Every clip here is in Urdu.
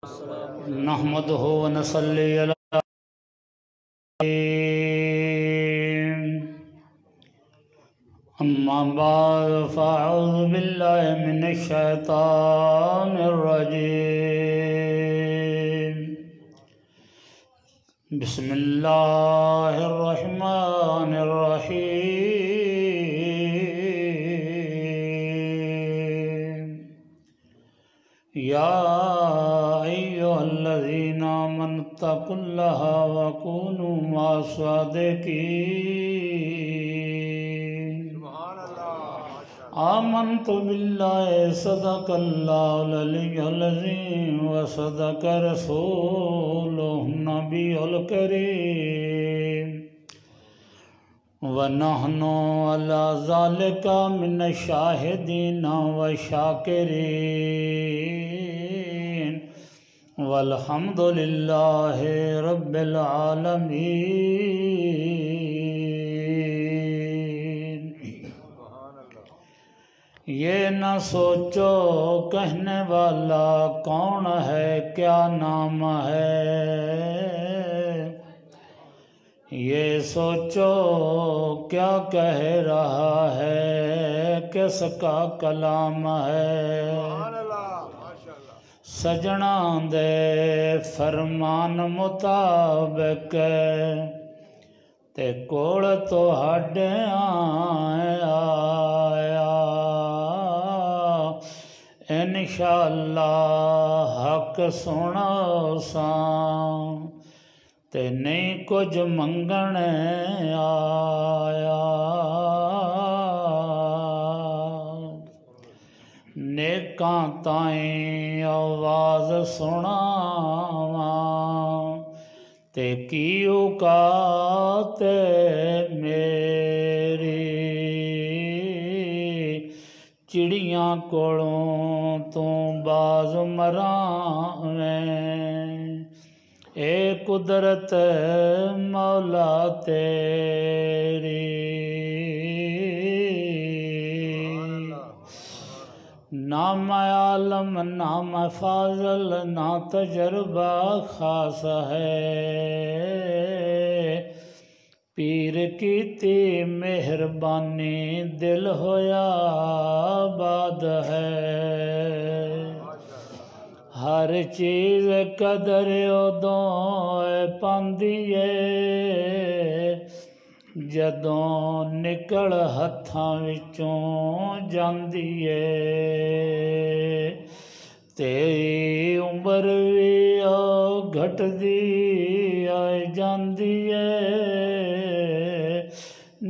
نحمده ونصلي على أما بعد فأعوذ بالله من الشيطان الرجيم بسم الله الرحمن الرحيم يا أيها الذين آمنوا اتقوا الله وكونوا مع الصادقين آمنت بالله صدق الله العلي العظيم وصدق رسوله النبي الكريم ونحن على ذلك من الشاهدين والشاكرين والحمد لله رب العالمين یہ نہ سوچو کہنے والا کون ہے کیا نام ہے، یہ سوچو کیا کہہ رہا ہے کس کا کلام ہے۔ سجنا دے فرمان مطابق تے کوڑ تو ہڈے آیا انشاءاللہ حق سونا ساں تے نہیں کچھ منگنے آیا۔ نیکاں تائیں آواز سناواں تے کی اوقات میری، چڑیاں کولوں تو باز مراویں اے قدرت مولا تیری۔ نام عالم نام فاضل نہ تجربہ خاص ہے، پیر کیتی مہربانی دل ہویا آباد ہے۔ ہر چیز قدر ادوں پاندی ہے جدوں نکل ہتھاں وچوں جاندی ہے، تیری عمر بھی گھٹدی آئی جاندی ہے،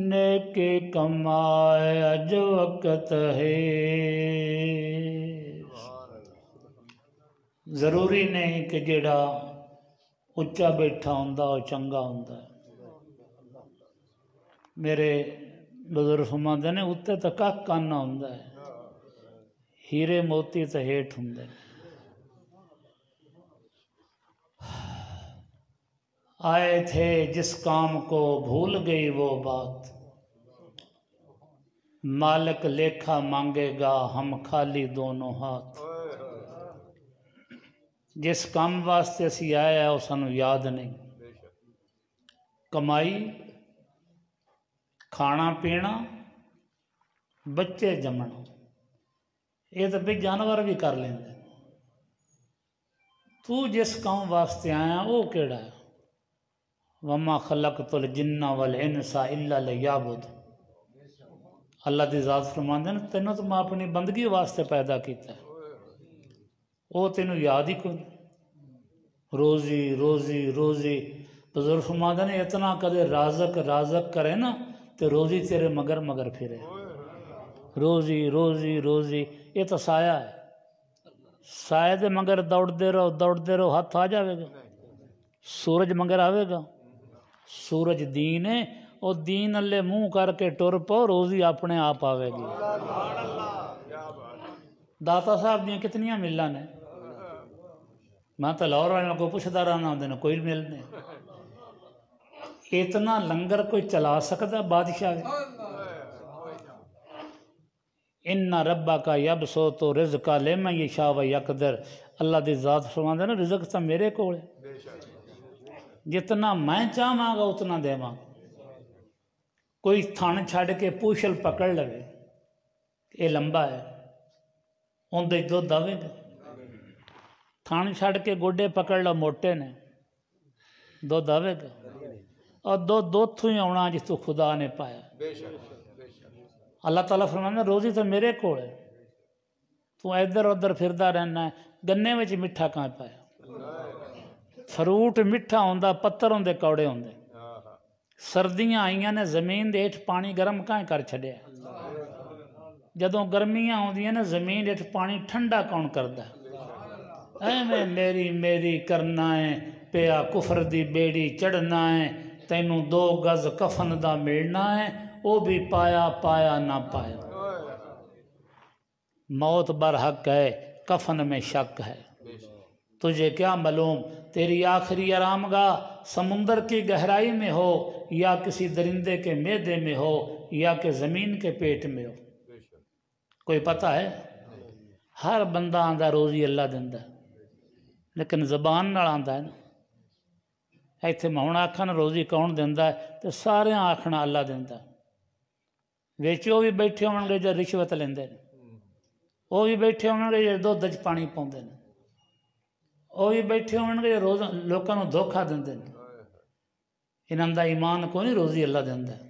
نیکی کمائے اج وقت ہے۔ ضروری نہیں کہ جیڑا اچا بیٹھا ہوندا وہ چنگا ہوندا ہے۔ میرے بزرگ فرماندے نے اتنے تو کھ کانا ہوندا ہے، ہیرے موتی تو ہیٹھ ہوندے نے۔ آئے تھے جس کام کو بھول گئی وہ بات، مالک لیکھا مانگے گا ہم خالی دونوں ہاتھ۔ جس کام واسطے اسی آیا ہے وہ سانو یاد نہیں، کمائی کھانا پینا بچے جمنا یہ تو بھی جانور بھی کر لیں۔ تو جس کام واسطے آیا وہ کیڑا ہے؟ وَمَا خَلَقْتُ الْجِنَّ وَالْإِنسَ إِلَّا لِيَعْبُدُونِ۔ اللہ دی ذات فرماندے ہیں تینوں تو میں اپنی بندگی واسطے پیدا کیتا ہے، وہ تینوں یاد ہی کوئی روزی روزی روزی۔ بزرگ فرماندے ہیں اتنا کدے رازق رازق کرے نا تو روزی تیرے مگر مگر پھرے، روزی روزی روزی۔ یہ تو سایہ ہے، سایہ دے مگر دوڑتے رہو ہاتھ آ جاوے گا۔ سورج مگر آوے گا، سورج دین ہے، وہ دین اللہ منہ کر کے ٹر پو روزی اپنے آپ آوے گی۔ داتا صاحب دیاں کتنیاں ملان نے، میں تو لاہور والوں کو پوچھتا رہنا ہوں کوئی مل نہیں۔ اتنا لنگر کوئی چلا سکتا بادشاہ؟ ان ربک یبسط رزق لمن یشاء و یقدر، اللہ دی ذات فرماندے نا رزق تو میرے کول ہے، جتنا میں چاہواں گا اتنا دیواں۔ کوئی تھن چھڈ کے پوچھل پکڑ لوے یہ لمبا ہے اندر دودھ آئے گا، تھن چھڈ کے گوڈے پکڑ لو موٹے نے دودھ آئے گا، اور دودھ اتوں ہی آنا جس تو خدا نے پایا۔ اللہ تعالیٰ فرمانا روزی تو میرے کول ہے، تو ادھر ادھر پھردا رہنا ہے۔ گنے میں میٹھا کہاں پایا؟ فروٹ میٹھا ہوندا، پتر ہوندے کوڑے ہوندے۔ سردیاں آئیاں نے زمین دے ہیٹھ پانی گرم کہاں کر چھڑیا؟ جدوں گرمیاں ہوندیاں نے زمین ہیٹھ پانی ٹھنڈا کون کردا؟ ایویں میری میری کرنا ہے، پیا کفر دی بیڑی چڑھنا ہے، تینوں 2 گز کفن دا ملنا ہے، وہ بھی پایا پایا نہ پایا۔ موت برحق ہے، کفن میں شک ہے، تجھے کیا معلوم تیری آخری آرام گاہ سمندر کی گہرائی میں ہو یا کسی درندے کے معدے میں ہو یا کہ زمین کے پیٹ میں ہو؟ کوئی پتہ ہے؟ ہر بندہ آندا روزی اللہ دیندا ہے، لیکن زبان نال آندا ہے نا۔ ایتھے میں ہن آکھاں روزی کون دیندا ہے تے سارے آکھنا اللہ دیندا ہے۔ وچ وہ بھی بیٹھے ہون گے جو رشوت لیندے نے، وہ بھی بیٹھے ہون گے جو دودھ وچ پانی پاؤندے نے، وہ بھی بیٹھے ہون گے جو روز لوکاں نوں دھوکھا دیندے نے۔ انہاں دا ایمان کو نہیں روزی اللہ دیندا ہے۔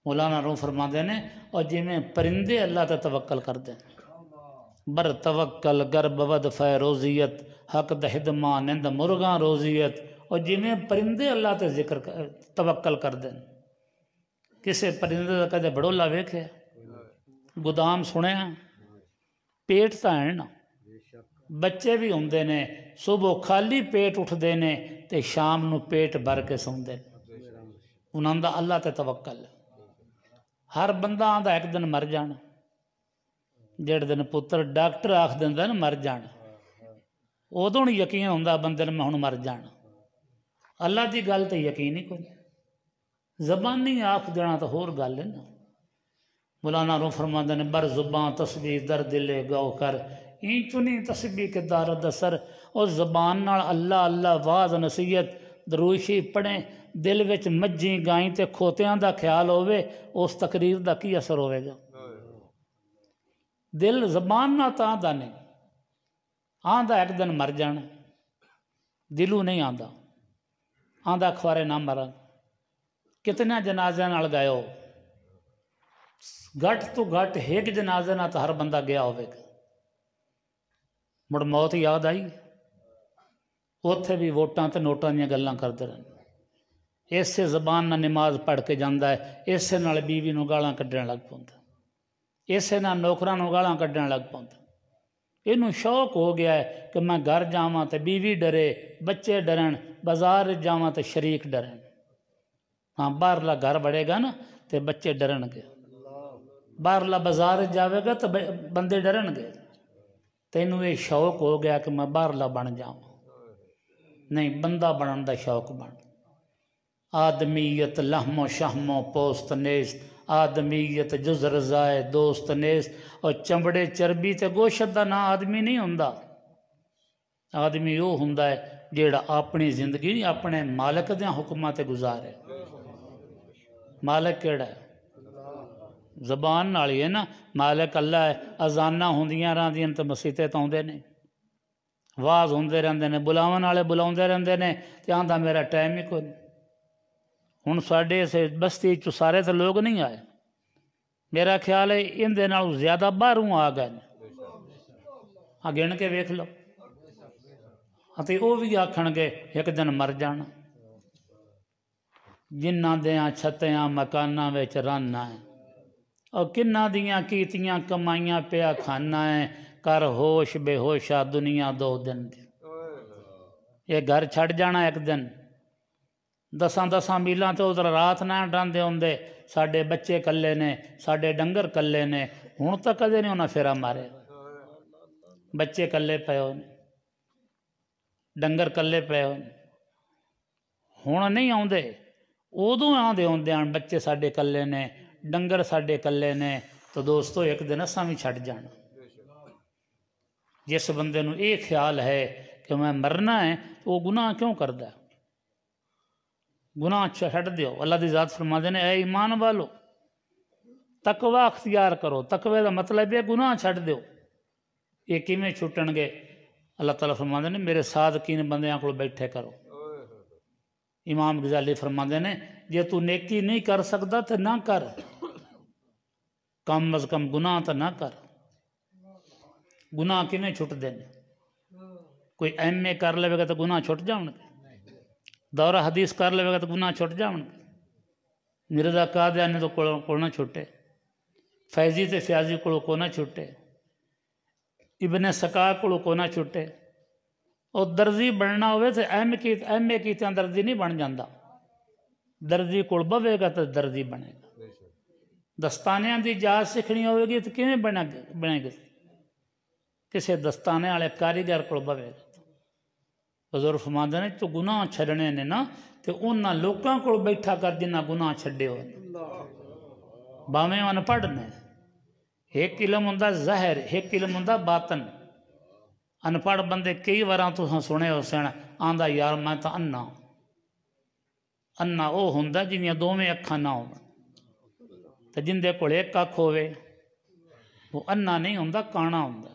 مولانا روم فرماندے نے اور جویں پرندے اللہ تے توکل کردے ہیں، بر توکل گر بود فے روزیت حق دہد ماں نند مرغاں روزیت، اور جویں پرندے اللہ تے ذکر توکل کردے ہیں۔ کسے پرندے دا کدے بڑولا ویکھے؟ گودام سنیا؟ پیٹ تاں ہے نا، بچے بھی ہوندے نے، صبح خالی پیٹ اٹھدے نے تے شام نو پیٹ بھر کے سوندے نے۔ انہاں دا اللہ تے توکل ہے۔ ہر بندہ آندا ایک دن مر جانا، جڑے دن پتر ڈاکٹر آکھ دیندا نا مر جانا، ادوں نہیں یقین ہوندا بندے نے میں ہن مر جانا۔ اللہ دی گل تے یقین ہی کوئی، زبانی آکھ دینا تو ہور گل ہے نا۔ مولانا روم فرماندے نے بر زباں تسبیح در دلے گو کر، این چنی تسبیح کے دارد اثر، اور زبان نال اللہ اللہ واز نصیحت دروشی پڑھیں، دل وچ مجھی گائیں تے کھوتیاں دا خیال ہوئے، اس تقریر دا کی اثر ہوئے گا؟ دل زبان نہ تاں دا نہیں آندا ایک دن مر جانا، دلو نہیں آندا، آندا کھوارے نہ مرن۔ کتنے جنازے نال گئے ہو؟ گھٹ تو گھٹ ایک جنازے نہ تو ہر بندہ گیا ہوئے گا۔ مڑ موت یاد آئی، اوتھے بھی ووٹاں تے نوٹاں دیاں گلاں کردے رہن، اسے زبان نہ نماز پڑھ کے جاندا ہے، اسے نال بیوی نو گالاں کڈن لگ پوندا، اسے نال نوکراں نو گالاں کڈن لگ پوندا۔ اینوں شوق ہو گیا ہے کہ میں گھر جاواں تے بیوی ڈرے، بچے ڈرن، بازار جاواں تے شریک ڈرن۔ ہاں باہرلا گھر بڑھے گا نا تے بچے ڈرن گے، باہرلا بازار جاوے گا تو بندے ڈرن گے۔ تینوں یہ شوق ہو گیا کہ میں باہرلا بن جاؤں، نہیں بندہ بنن دا شوق بن۔ آدمیت لحم و شحم و پوست نیست، آدمیت جز رضائے دوست نیست، اور چمڑے چربی تے گوشت دا نا آدمی نہیں ہوندا۔ آدمی وہ ہوندا ہے جیڑا اپنی زندگی اپنے مالک دیاں حکماں تے گزارے۔ مالک کیڑا ہے؟ زبان نال ہی ہے نا، مالک اللہ ہے۔ اذاناں ہوندیاں رہندیاں تے مسیتے تو آوندے نہیں، واز ہوندے رہندے نے، بلاون والے بلاوندے رہندے نے تے آندا میرا ٹائم ہی کوئی نہیں۔ ہن ساڈے اس بستی چ سارے تے لوگ نہیں آئے، میرا خیال ہے اندے نال زیادہ باہروں آ گئے، گن کے ویکھ لو، تے وہ بھی آکھن گے ایک دن مر جانا۔ جنہاں دیاں چھتیاں مکاناں وچ رہنا ہے، اور کنہ دیاں کیتیاں کمائیاں پیا کھانا ہے، کر ہوش بے ہوشا دنیا 2 دن دی۔ یہ گھر چھڑ جانا ایک دن، 10 میلاں تے ادھر رات نہ ڈاندے ہوندے، ساڈے بچے کلے نے، ساڈے ڈنگر کلے نے، ہن تک کدے نہیں انہاں پھیرا مارے، بچے کلے پے ہوئے نے، ڈنگر کلے پے ہوئے نے، ہن نہیں آوندے، ادوں آندے ہوندے ہن بچے ساڈے کلے نے، ڈنگر ساڈے کلے نے، تو دوستو ایک دن اساں بھی چھڑ جانا۔ جس بندے نو یہ خیال ہے کہ میں مرنا ہے تو وہ گناہ کیوں کردا ہے؟ گناہ چھڈ دیو۔ اللہ دی ذات فرماندے نے اے ایمان والو تقوی اختیار کرو۔ تقوی دا مطلب ہے گناہ چھڈ دیو۔ یہ کیویں چھٹن گے؟ اللہ تعالیٰ فرماندے نے میرے صادقین بندیاں کو بیٹھے کرو۔ امام غزالی فرماندے نے جے تو نیکی نہیں کر سکدا تو نہ کر، کم از کم گناہ تو نہ کر۔ گناہ کیویں چھٹ دے نے؟ کوئی ایم اے کر لے گا تو گناہ چھٹ جاؤں گے، دورہ حدیث کر لے گا تو گناہ چھٹ جاؤں گے۔ مرزا قادیانی تو کو نہ چھٹے، فیضی تے فیاضی کو نہ چھٹے، ابن سکا کو نہ چھٹے۔ اور درزی بننا ہوئے تو ایم اے کیتیاں درزی نہیں بن جاندہ، درزی کول بوے گا تو درزی بنے گا۔ دستانیاں دی جاچ سیکھنی ہوئے گی تو کیویں بنے گی؟ کسے دستانے والے کاریگر کول بوے گا۔ حضور فرماندے نے تو گناہ چھڈنے نے نا تے انہاں لوکاں کول بیٹھا کر جنہاں گناہ چھڈے ہوئے باویں ان پڑھ نے۔ ایک علم ہوندا ظاہر، ایک علم ہوندا باطن۔ ان پڑھ بندے کئی واراں تساں سنے ہو سن آندا یار میں تا انا۔ انا او ہوندا جنہاں دوویں اکھاں نہ ہون تے جن دے کول ایک اکھ ہوے وہ انا نہیں ہوندا، کانا ہوندا۔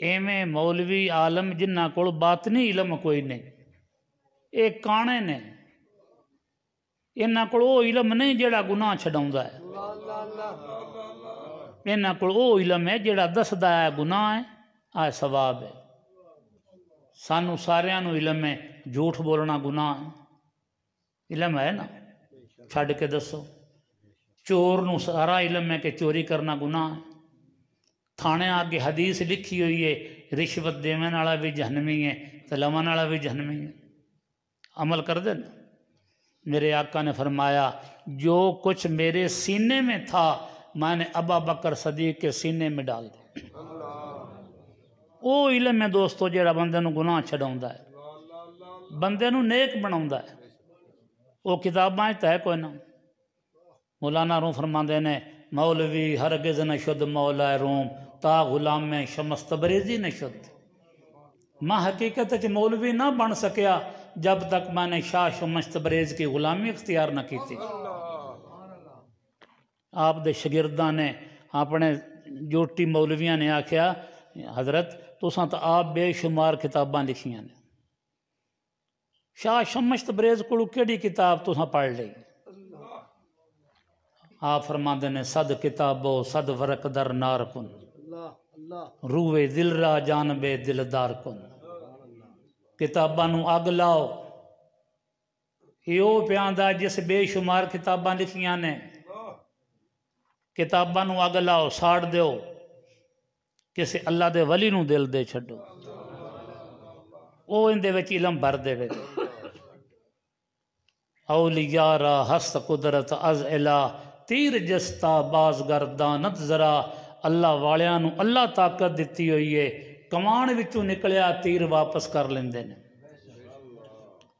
ایویں مولوی عالم جنہاں کول باطنی علم کوئی نہیں، اے کانے نے۔ انہاں کول او علم نہیں جیڑا گناہ چھڈاوندا ہے، انہاں کول او علم ہے جیڑا دسدا ہے گناہ ہے آ ثواب ہے۔ سانو ساریاں نو علم ہے جھوٹ بولنا گناہ ہے، علم ہے نا، چھڈ کے دسو۔ چور نو سارا علم ہے کہ چوری کرنا گناہ ہے۔ تھانے آگے حدیث لکھی ہوئی ہے رشوت دیون والا بھی جہنمی ہے تے لون والا بھی جہنمی ہے۔ عمل کر دے نا۔ میرے آقا نے فرمایا جو کچھ میرے سینے میں تھا میں نے ابا بکر صدیق کے سینے میں ڈال دیا۔ او علم ہے دوستو جیڑا بندے نو گناہ چھڈاوندا ہے، بندے نو نیک بناوندا ہے۔ او کتاباں تے ہے کوئی نہ۔ مولانا روم فرماندے نے مولوی ہرگز نہ شد مولا روم تا غلام شمس تبریزی نہ شد۔ میں حقیقت وچ مولوی نہ بن سکیا جب تک میں نے شاہ شمس تبریز کی غلامی اختیار نہ کی تھی۔ آپ دے شاگرداں نے اپنے جوٹی مولویاں نے آکھیا حضرت تساں تو آپ بے شمار کتاباں لکھیاں نے، شاہ شمس تبریز کو کیڑی کتاب تساں پڑھ لئی؟ آپ فرماندے نے صد کتابو صد ورق در نار کن روئے دل را جانبے دلدار کن۔ کتاباں نو اگ لاؤ، یہ پیاندا جس بے شمار کتاباں لکھیاں نے، کتاباں نو اگ لاؤ ساڑ دیو، کسی اللہ دے ولی نو دل دے چھڈو، او اندے وچ علم بھر دے وے۔ اولیاء را ہست قدرت از الہ تیر جستا باز گردانت ذرا۔ اللہ والیاں نو اللہ طاقت دیتی ہوئی ہے، کمان وچوں نکلیا تیر واپس کر لیندے نے۔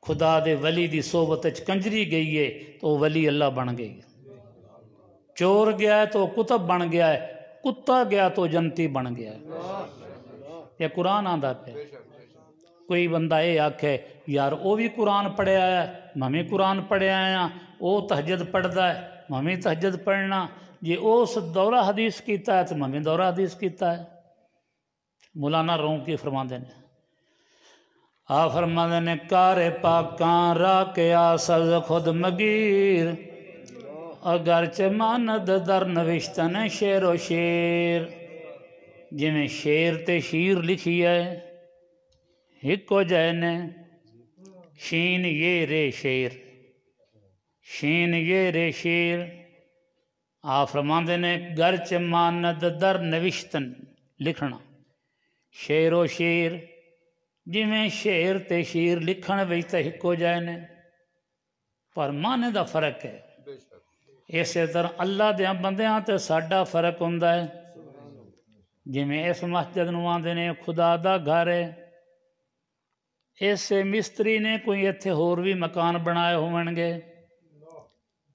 خدا دے ولی دی صحبت وچ کنجری گئی ہے تو ولی اللہ بن گئی ہے، چور گیا ہے تو کتب بن گیا ہے، کتا گیا تو جنتی بن گیا ہے۔ یہ قرآن آندا پہ۔ کوئی بندہ یہ آکھے یار وہ بھی قرآن پڑھے آیا ہے میں بھی قرآن پڑھے آیا ہاں، وہ تہجد پڑھدا ہے میں بھی تہجد پڑھنا، جی اس دورہ حدیث کیتا ہے تو میں بھی دورہ حدیث کیتا ہے۔ مولانا روم کی فرماندے نے آپ فرماندے نے کار پاکاں را کے آسز خود مگیر اگرچہ ماند در نوشتن شعر و شیر۔ جی میں شعر تے شیر لکھی ہے ہکو جائے نے، شین یہ رے شیر، شین یہ رے شیر۔ آپ فرماندے نے گرچہ ماند در نوشتن لکھنا شعر و شیر، جی میں شعر تے شیر لکھن وچ تے ہکو جائے نے پر معنی دا فرق ہے۔ اسی طرح اللہ دیاں بندیاں تے ساڈا فرق ہوندا ہے۔ جی میں اس مسجد نو آندے نے خدا دا گھر ہے، اسے مستری نے کوئی اتھے ہور بھی مکان بنائے ہون گے،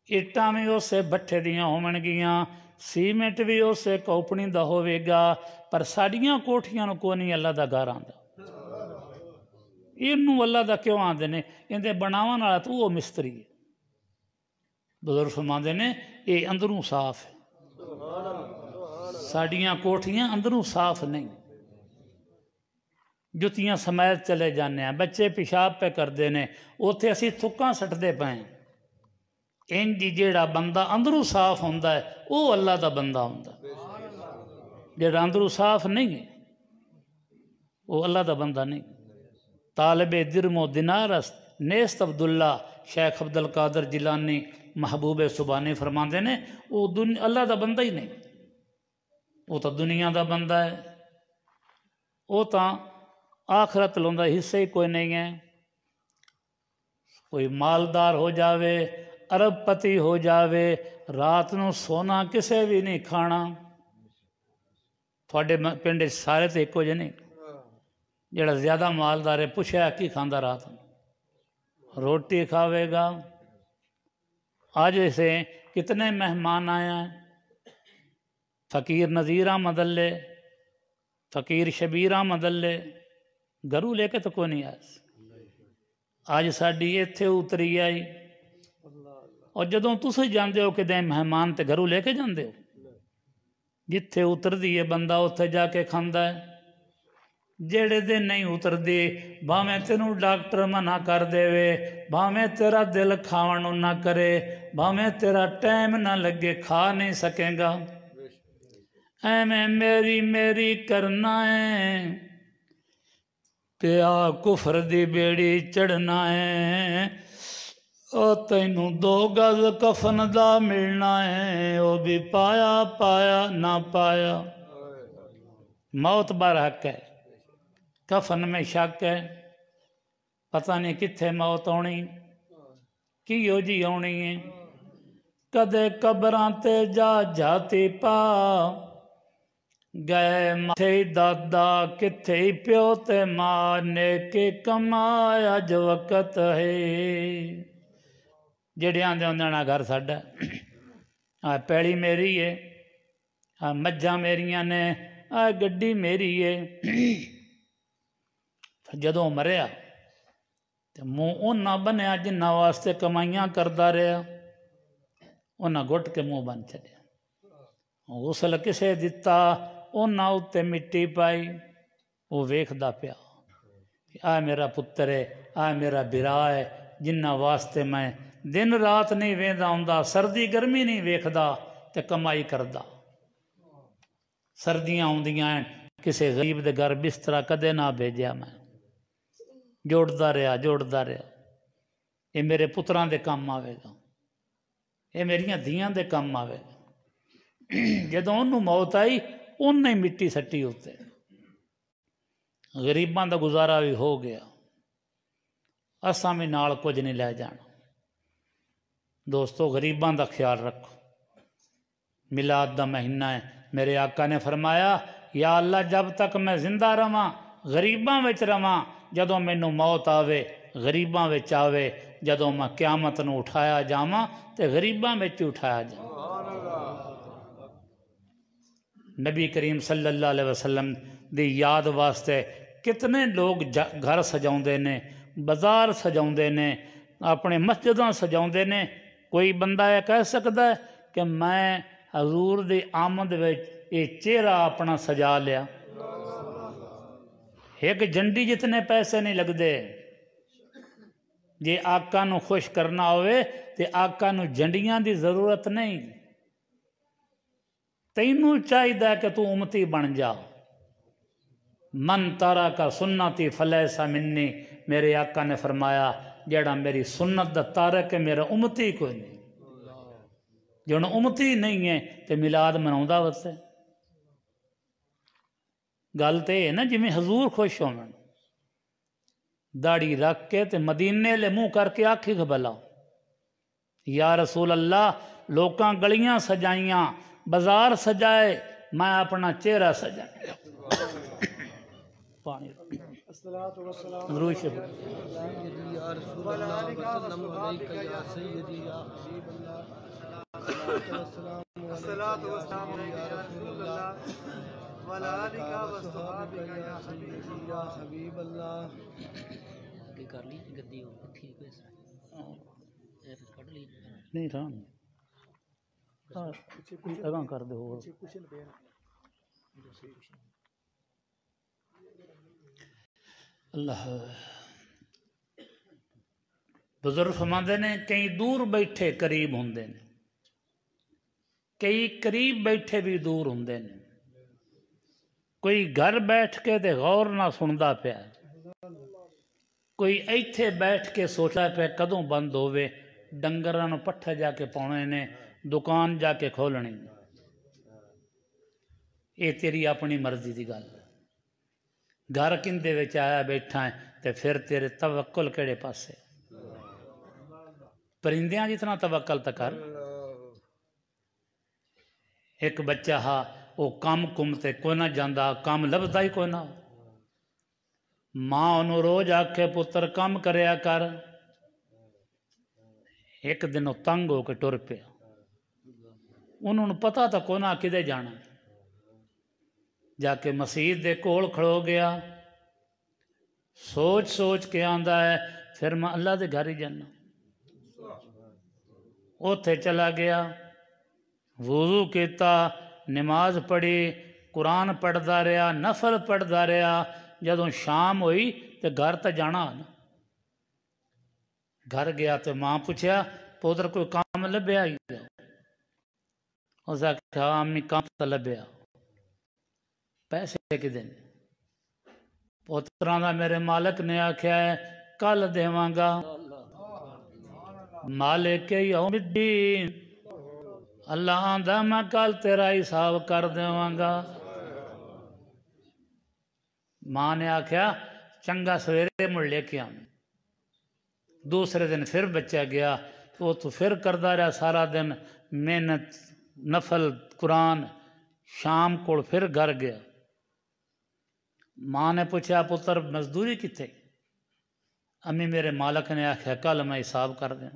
اٹاں بھی اسے بٹھے دیاں ہون گیاں، ਸੀਮੈਂਟ ਵੀ ਉਸੇ ਕੰਪਨੀ ਦਾ ਹੋਵੇਗਾ, ਪਰ ਸਾਡੀਆਂ ਕੋਠੀਆਂ ਨੂੰ ਕੋਈ ਨਹੀਂ ਅੱਲਾ ਦਾ ਘਰ ਆਂਦਾ। ਇਹਨੂੰ ਅੱਲਾ ਦਾ ਕਿਉਂ ਆਂਦੇ ਨੇ? ਇਹਦੇ ਬਣਾਉਣ ਵਾਲਾ ਤਾਂ ਉਹ ਮਿਸਤਰੀ ਹੈ। ਬਜ਼ੁਰਗ ਫਰਮਾਉਂਦੇ ਨੇ ਇਹ ਅੰਦਰੋਂ ਸਾਫ਼ ਹੈ, ਸਾਡੀਆਂ ਕੋਠੀਆਂ ਅੰਦਰੋਂ ਸਾਫ਼ نہیں۔ ਜੁੱਤੀਆਂ ਸਮੈਤ ਚਲੇ ਜਾਂਦੇ ہیں, ਬੱਚੇ ਪਿਸ਼ਾਬ پہ ਕਰਦੇ ਨੇ, ਉੱਥੇ ਅਸੀਂ ਥੁੱਕਾਂ ਸੱਟਦੇ ਪਏ। ਇੰਜ ਜਿਹੜਾ ਬੰਦਾ ਅੰਦਰੋਂ ਸਾਫ਼ ਹੁੰਦਾ ਹੈ ਉਹ ਅੱਲਾ ਦਾ ਬੰਦਾ ਹੁੰਦਾ, ਜਿਹੜਾ ਅੰਦਰੋਂ ਸਾਫ਼ ਨਹੀਂ ਹੈ وہ اللہ دا بندہ نہیں۔ طالب درم و دینارست نیست عبداللہ، شیخ عبد القادر جیلانی محبوب سبحانی فرماندے نے وہ اللہ دا بندہ ہی نہیں، وہ تو دنیا دا بندہ ہے، وہ تو آخرت لوندا حصہ ہی کوئی نہیں ہے۔ کوئی مالدار ہو جاوے، ارب پتی ہو جاوے، رات نو سونا کسے بھی نہیں کھانا۔ تھوڑے پنڈ سارے تو ایک جے نہیں، جڑا زیادہ مالدار ہے پوچھا کی کھاندا رات میں، روٹی کھاوے گا۔ آج سے کتنے مہمان آئے ہیں، فقیر نذیر احمد اللہ، فقیر شبیر احمد اللہ، گھروں لے کے تو کوئی نہیں آیا۔ آج ساڈی ایتھے اتری آئی، اور جدوں تسی جاندے ہو کہ دے مہمان تے گھروں لے کے جاندے ہو، جتھے اتر دیئے بندہ اتھے جا کے کھاندا ہے۔ جیڑے دن نہیں اتر دی بھاویں تینوں ڈاکٹر منع کر دے وے، بھاویں تیرا دل کھاون نہ کرے، بھاویں تیرا ٹائم نہ لگے، کھا نہیں سکیں گا۔ میں میری میری کرنا ہے، پیا کفر دی بیڑی چڑھنا ہے، او تینوں 2 گز کفن دا ملنا ہے، او بھی پایا پایا نہ پایا۔ موت برحق ہے، کفن میں شک ہے، پتہ نہیں کتھے موت آنی، کیو جی آنی ہے۔ کدے قبراں تے جا جاتی پا، گئے ماتھے دادا کتھے پیو تے ماں، نیک کمایا جو وقت ہے۔ جڑے آندے ہوندے نا گھر ساڈا، پیڑی میری ہے، مجھاں میریاں نے، گڈی میری ہے۔ جدوں مریا تے منہ اُنہاں بنیا جنہاں واسطے کمائیاں کردا رہیا، انہاں گھٹ کے منہ بن چھڈیا۔ غسل کسے دتا، انہاں اُتے مٹی پائی، وہ ویکھدا پیا کہ آ میرا پتر ہے، آ میرا برا ہے، جنہاں واسطے میں دن رات نہیں ویندا ہوندا، سردی گرمی نہیں ویکھدا تے کمائی کردا۔ سردیاں ہوندیاں کسے غریب دے گھر بسترا کدے نہ بھیجیا، میں جوڑدا رہیا۔ یہ میرے پتراں دے کام آوے گا، یہ میریاں دھیاں دے کام آوے گا۔ جدوں انہوں موت آئی انہیں مٹی سٹی ہوتے، غریباں دا گزارا بھی ہو گیا، اساں بھی نال کچھ نہیں لے جانا۔ دوستو غریباں دا خیال رکھو۔ میلاد دا مہینہ ہے، میرے آقا نے فرمایا یا اللہ جب تک میں زندہ رہاں غریباں وچ رہاں، جدوں مینوں موت آوے غریباں وچ آوے، جدوں میں قیامت نو اٹھایا جاواں تے غریباں وچ اٹھایا جاواں۔ نبی کریم صلی اللہ علیہ وسلم دی یاد واسطے کتنے لوگ گھر سجاؤندے نے، بازار سجاؤندے نے، اپنے مسجداں سجاؤندے نے۔ کوئی بندہ یہ کہہ سکتا ہے کہ میں حضور دی آمد وچ یہ چہرہ اپنا سجا لیا؟ ایک جنڈی جتنے پیسے نہیں لگدے۔ جے آقا نو خوش کرنا ہوئے تے آقا نو جنڈیاں دی ضرورت نہیں، تینوں چاہیے کہ تو امتی بن جا۔ من تارک سنتی فلیس منی، میرے آقا نے فرمایا جیڑا میری سنت دا تارک ہے میرا امتی کوئی نہیں۔ جن امتی نہیں ہے تے میلاد مناوندا واسطے گل تے ہے نا، جویں حضور خوش ہون، داڑھی رکھ کے تے مدینے لے منہ کر کے آکھی کہ بھلا یا رسول اللہ لوکاں گلیاں سجائیاں، بازار سجائے، میں اپنا چہرہ سجایا۔ پانی درود شریف سیدی یا رسول اللہ وسلم علیک یا سیدی یا حبیب اللہ، السلام الصلاۃ والسلام علیک یا رسول اللہ وعلی آلک و صحابک یا حبیبی یا حبیب اللہ کہ کر لی گدی ہو ٹھیک ہے سر یہ پھر کٹ لی نہیں رہن اگاں کر دے ہو اللہ بزرگ فرماندے نے کئی دور بیٹھے قریب ہوندے نے کئی قریب بیٹھے بھی دور ہوندے نے کوئی گھر بیٹھ کے تے غور نہ سندا پیا کوئی ایتھے بیٹھ کے سوچا پیا کدوں بند ہووے ڈنگراں نوں پٹھے جا کے پاؤنے نے دکان جا کے کھولنی یہ تیری اپنی مرضی دی گل گھر کندے وچ آیا بیٹھا ہے تے پھر تیرے توکل کیڑے پاسے پرندیاں جتنا توکل تا کر ایک بچہ ہا وہ کام کم تے کوئی نہ جاندا کام لبدا ہی کوئی نہ ماں انہوں روز آکھے پتر کام کریا کر ایک دن وہ تنگ ہو کے ٹر پیا انہوں نے پتا تھا کوئی نہ کدے جانا جا کے مسجد دے کول کھڑو گیا سوچ سوچ کے آندا ہے پھر میں اللہ دے گھر ہی جانا اوتھے چلا گیا وضو کیتا نماز پڑھی قرآن پڑھدا رہا نفل پڑھدا رہا جدوں شام ہوئی تے گھر تے جانا گھر گیا تے ماں پوچھیا پوتر کوئی کام لبیا ہی اس آکھیا امی کام تے لبیا پیسے کدے نے پوتراں دا میرے مالک نے آکھیا ہے کل دیواں گا مالک یوم الدین اللہ آندا میں کل تیرا حساب کر دیواں گا ماں نے آکھیا چنگا سویرے مڑ لے کے آؤں دوسرے دن پھر بچہ گیا وہ تو پھر کردا رہا سارا دن محنت نفل قرآن شام کو پھر گھر گیا ماں نے پوچھا پتر مزدوری کتنے امی میرے مالک نے آکھیا کل میں حساب کر دیں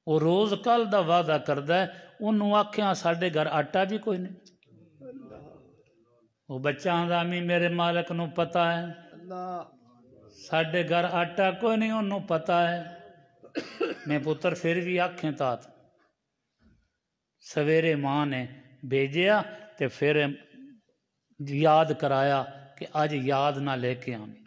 وہ روز کل دا وعدہ کردا ہے انہوں آکھیا ساڈے گھر آٹا بھی کوئی نہیں وہ بچہ آندا امی میرے مالک نو پتہ ہے ساڈے گھر آٹا کوئی نہیں انہوں پتہ ہے میں پتر پھر بھی آکھیں تات سویرے ماں نے بھیجیا تے پھر یاد کرایا کہ آج یاد نہ لے کے آمی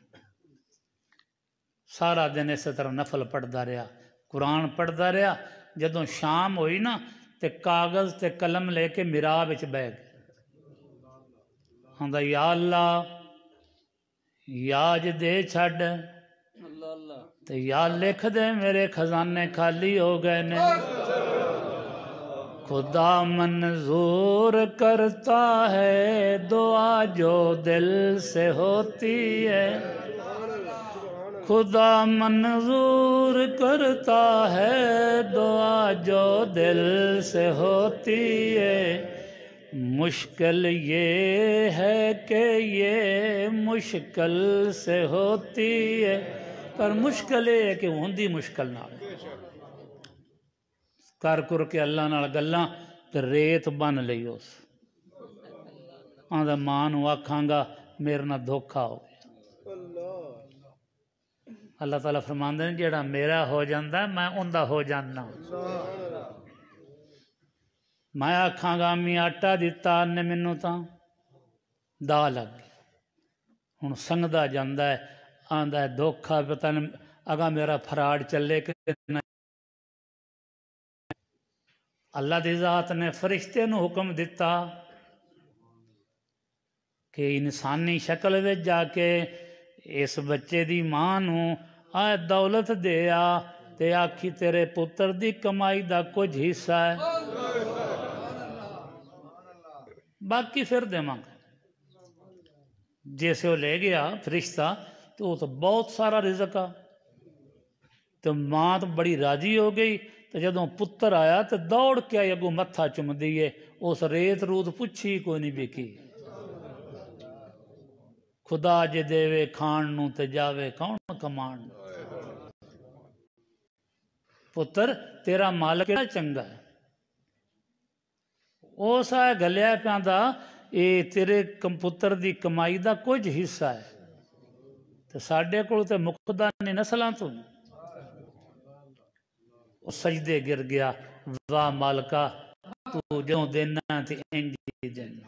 سارا دن اسی طرح نفل پڑھدا رہا قرآن پڑھدا رہا جدوں شام ہوئی نا تے کاغذ تے قلم لے کے میراب وچ بیٹھ گیا ہندا یا اللہ یا اج دے چھڈ تے یا لکھ دے میرے خزانے خالی ہو گئے نے خدا منظور کرتا ہے دعا جو دل سے ہوتی ہے خدا منظور کرتا ہے دعا جو دل سے ہوتی ہے مشکل یہ ہے کہ یہ مشکل سے ہوتی ہے پر مشکل ہے کہ ہوندی مشکل نہ کر کر کے اللہ نال گلاں تے ریت بن لئی اس آندا ماں نوں آکھاں گا میرے نال دھوکھا ہو گیا اللہ تعالیٰ فرماندے نے جیڑا میرا ہو جاندا میں اوندا ہو جانا میں آکھاں گا امی آٹا دتا نے مینوں تاں دا لگ گئی ہن سنگدا جاندا ہے آندا ہے دھوکھا پتہ نہیں اگاں میرا فراڈ چلے کہ نہیں اللہ دی ذات نے فرشتے نو حکم دیتا کہ انسانی شکل وچ جا کے اس بچے دی ماں نو آ دولت دیا تے آکھی تیرے پتر دی کمائی دا کچھ حصہ ہے باقی پھر دیواں گا جیسے وہ لے گیا فرشتہ تو وہ تو بہت سارا رزق آ تو ماں تو بڑی راضی ہو گئی تو جدوں پتر آیا تو دوڑ کے آئی اگوں متھا چم دیے اس ریت روت پوچھی کوئی نہیں بیکی خدا جے دے کھان نو تے جاوے کون کمان پتر تیرا مالک کیڑا چنگا ہے اس ਆ ਗਲਿਆ ਕਹਿੰਦਾ ਇਹ ਤੇਰੇ ਕੰਪੁੱਤਰ ਦੀ ਕਮਾਈ ਦਾ ਕੁਝ ਹਿੱਸਾ ਹੈ ਤੇ ਸਾਡੇ ਕੋਲ ਤੇ ਮੁੱਕਦਾ ਨਹੀਂ ਨਸਲਾਂ ਤੋਂ। ਉਹ ਸਜਦੇ ਗਿਰ ਗਿਆ, ਵਾਹ ਮਾਲਕਾ ਤੂੰ ਜਦੋਂ ਦੇਣਾ ਤੇ ਇੰਜ ਹੀ ਦੇਣਾ।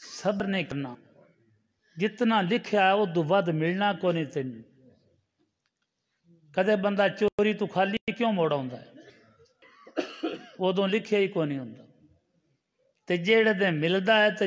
ਸਬਰ ਨਹੀਂ ਕਰਨਾ। ਜਿਤਨਾ ਲਿਖਿਆ ਉਦੋਂ ਵੱਧ ਮਿਲਣਾ ਕੋਈ ਨਹੀਂ ਤੈਨੂੰ। ਕਦੇ ਬੰਦਾ ਚੋਰੀ ਤੋਂ ਖਾਲੀ ਕਿਉਂ ਮੋੜ ਆਉਂਦਾ ਹੈ? ਉਦੋਂ ਲਿਖਿਆ ਹੀ ਕੋਈ ਨਹੀਂ ਹੁੰਦਾ। ਤੇ ਜਿਹੜੇ ਦੇ ਮਿਲਦਾ ਹੈ ਤੇ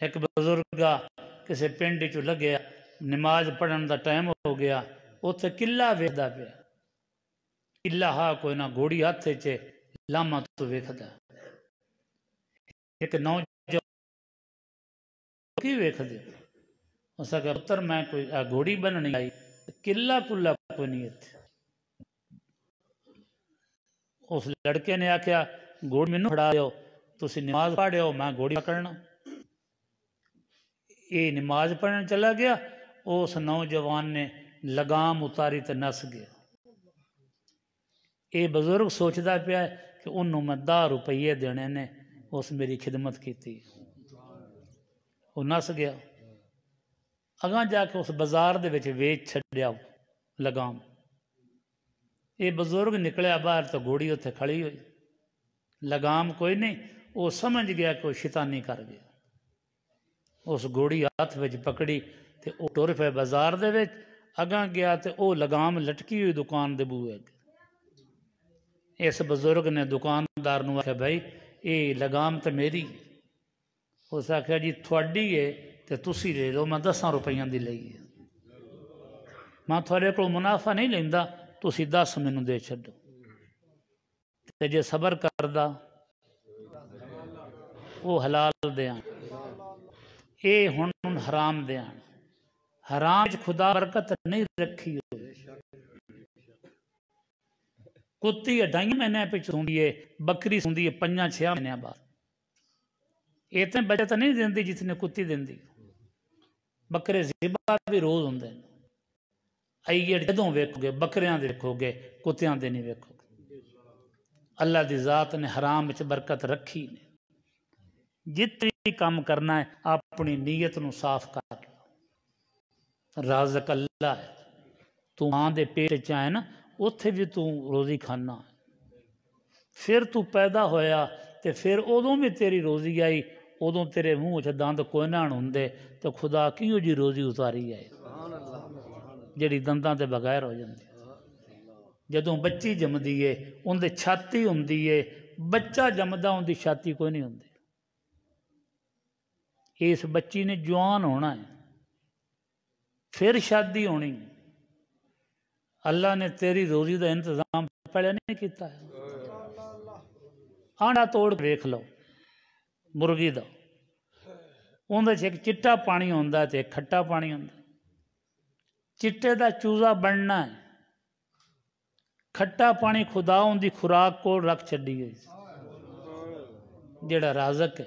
ਇੱਕ ਬਜ਼ੁਰਗ ਕਿਸੇ ਪਿੰਡ 'ਚ ਲੱਗਿਆ, ਨਮਾਜ਼ ਪੜ੍ਹਨ ਦਾ ਟਾਈਮ ਹੋ ਗਿਆ, ਉੱਥੇ ਕਿੱਲਾ ਵੇਖਦਾ ਪਿਆ। ਕਿੱਲਾ ਹਾਂ ਕੋਈ ਨਾ, ਘੋੜੀ ਹੱਥ 'ਚ ਲਾਮਾ ਤੋਂ ਵੇਖਦਾ। ਇੱਕ ਨੌਜਵਾਨ ਕੀ ਵੇਖਦੇ? ਉਸ ਆਖਿਆ ਪੁੱਤਰ ਮੈਂ ਕੋਈ ਘੋੜੀ ਬੰਨਣੀ ਆਈ, ਕਿੱਲਾ ਕੁੱਲਾ ਕੋਈ ਨਹੀਂ ਇੱਥੇ। ਉਸ ਲੜਕੇ ਨੇ ਆਖਿਆ ਘੋੜੀ ਮੈਨੂੰ ਫੜਾ ਦਿਓ, ਤੁਸੀਂ ਨਮਾਜ਼ ਪੜ੍ਹਿਓ, ਮੈਂ ਘੋੜੀ ਪਕੜਨਾ। ਇਹ ਨਮਾਜ਼ ਪੜ੍ਹਨ ਚਲਾ ਗਿਆ। ਉਸ ਨੌਜਵਾਨ ਨੇ ਲਗਾਮ ਉਤਾਰੀ ਤੇ ਨਸ ਗਿਆ। ਇਹ ਬਜ਼ੁਰਗ ਸੋਚਦਾ ਪਿਆ ਕਿ ਉਹਨੂੰ ਮੈਂ 10 ਰੁਪਈਏ ਦੇਣੇ ਨੇ, ਉਸ ਮੇਰੀ ਖਿਦਮਤ ਕੀਤੀ। ਉਹ ਨਸ ਗਿਆ। ਅਗਾਂਹ ਜਾ ਕੇ ਉਸ ਬਾਜ਼ਾਰ ਦੇ ਵਿੱਚ ਵੇਚ ਛੱਡਿਆ ਲਗਾਮ। ਇਹ ਬਜ਼ੁਰਗ ਨਿਕਲਿਆ ਬਾਹਰ ਤਾਂ ਘੋੜੀ ਉੱਥੇ ਖੜੀ ਹੋਈ, ਲਗਾਮ ਕੋਈ ਨਹੀਂ। ਉਹ ਸਮਝ ਗਿਆ ਕਿ ਉਹ ਸ਼ੈਤਾਨੀ ਕਰ ਗਿਆ। ਉਸ ਘੋੜੀ ਹੱਥ ਵਿੱਚ ਪਕੜੀ ਤੇ ਉਹ ਟੁਰ ਪਿਆ ਬਾਜ਼ਾਰ ਦੇ ਵਿੱਚ। ਅਗਾਂਹ ਗਿਆ ਤੇ ਉਹ ਲਗਾਮ ਲਟਕੀ ਹੋਈ ਦੁਕਾਨ ਦੇ ਬੂਹੇ ਅੱਗੇ। ਇਸ ਬਜ਼ੁਰਗ ਨੇ ਦੁਕਾਨਦਾਰ ਨੂੰ ਆਖਿਆ ਭਾਈ ਇਹ ਲਗਾਮ ਤਾਂ ਮੇਰੀ। ਉਸ ਆਖਿਆ ਜੀ ਤੁਹਾਡੀ ਹੈ ਤੇ ਤੁਸੀਂ ਲੈ ਲਓ, ਮੈਂ 10 ਰੁਪਈਆਂ ਦੀ ਲਈ ਹੈ। ਮੈਂ ਤੁਹਾਡੇ ਕੋਲ ਮੁਨਾਫਾ ਨਹੀਂ ਲੈਂਦਾ, ਤੁਸੀਂ 10 ਮੈਨੂੰ ਦੇ ਛੱਡੋ। ਤੇ ਜੇ ਸਬਰ ਕਰਦਾ ਉਹ ਹਲਾਲ ਦੇਣ, ਇਹ ਹੁਣ ਹਰਾਮ ਦੇਣ। ਹਰਾਮ 'ਚ ਖੁਦਾ ਬਰਕਤ ਨਹੀਂ ਰੱਖੀ ਹੋਈ। ਕੁੱਤੀ 2.5 ਮਹੀਨਿਆਂ ਪਿੱਛੋਂ ਹੁੰਦੀ ਹੈ, ਬੱਕਰੀ ਹੁੰਦੀ ਹੈ 5-6 ਮਹੀਨਿਆਂ ਬਾਅਦ। ਇਹ ਤਾਂ ਬਚਤ ਨਹੀਂ ਦਿੰਦੀ ਜਿਤਨੇ ਕੁੱਤੀ ਦਿੰਦੀ। ਬੱਕਰੇ ਜ਼ਿਬਾ ਵੀ ਰੋਜ਼ ਹੁੰਦੇ ਨੇ। ਆਈਏ ਜਦੋਂ ਵੇਖੋਗੇ ਬੱਕਰਿਆਂ ਦੇ ਵੇਖੋਗੇ, ਕੁੱਤਿਆਂ ਦੇ ਨਹੀਂ ਵੇਖੋਗੇ। ਅੱਲਾ ਦੀ ਜ਼ਾਤ ਨੇ ਹਰਾਮ ਵਿੱਚ ਬਰਕਤ ਰੱਖੀ ਨੇ। ਜਿੱਥੇ ਵੀ ਕੰਮ ਕਰਨਾ ਹੈ ਆਪਣੀ ਨੀਅਤ ਨੂੰ ਸਾਫ਼ ਕਰ ਲਓ। ਰਾਜ਼ਕ ਅੱਲਾ ਹੈ। ਤੂੰ ਮਾਂ ਦੇ ਪੇਟ 'ਚ ਆਇਆ ਨਾ, ਉੱਥੇ ਵੀ ਤੂੰ ਰੋਜ਼ੀ ਖਾਨਾ। ਫਿਰ ਤੂੰ ਪੈਦਾ ਹੋਇਆ ਤੇ ਫਿਰ ਉਦੋਂ ਵੀ ਤੇਰੀ ਰੋਜ਼ੀ ਆਈ। ਉਦੋਂ ਤੇਰੇ ਮੂੰਹ 'ਚ ਦੰਦ ਕੋਈ ਨਾ ਹੁੰਦੇ ਤੇ ਖੁਦਾ ਕਿਹੋ ਜਿਹੀ ਰੋਜ਼ੀ ਉਤਾਰੀ ਆਏ ਜਿਹੜੀ ਦੰਦਾਂ ਦੇ ਬਗੈਰ ਹੋ ਜਾਂਦੀ। ਜਦੋਂ ਬੱਚੀ ਜੰਮਦੀ ਏ ਉਹਦੇ ਛਾਤੀ ਹੁੰਦੀ ਏ, ਬੱਚਾ ਜੰਮਦਾ ਉਹਦੀ ਛਾਤੀ ਕੋਈ ਨਹੀਂ ਹੁੰਦੀ। ਇਸ ਬੱਚੀ ਨੇ ਜਵਾਨ ਹੋਣਾ ਹੈ, ਫਿਰ ਸ਼ਾਦੀ ਹੋਣੀ। ਅੱਲਾ ਨੇ ਤੇਰੀ ਰੋਜ਼ੀ ਦਾ ਇੰਤਜ਼ਾਮ ਪਹਿਲੇ ਨਹੀਂ ਕੀਤਾ ਹੈ। ਆਂਡਾ ਤੋੜ ਕੇ ਵੇਖ ਲਓ ਮੁਰਗੀ ਦਾ, ਉਹਦੇ 'ਚ ਇੱਕ ਚਿੱਟਾ ਪਾਣੀ ਹੁੰਦਾ ਤੇ ਇੱਕ ਖੱਟਾ ਪਾਣੀ ਹੁੰਦਾ। ਚਿੱਟੇ ਦਾ ਚੂਜ਼ਾ ਬਣਨਾ ਹੈ, ਖੱਟਾ ਪਾਣੀ ਖੁਦਾ ਉਹਦੀ ਖੁਰਾਕ ਕੋਲ ਰੱਖ ਛੱਡੀ ਹੋਈ। ਜਿਹੜਾ ਰਾਜ਼ਕ ਹੈ,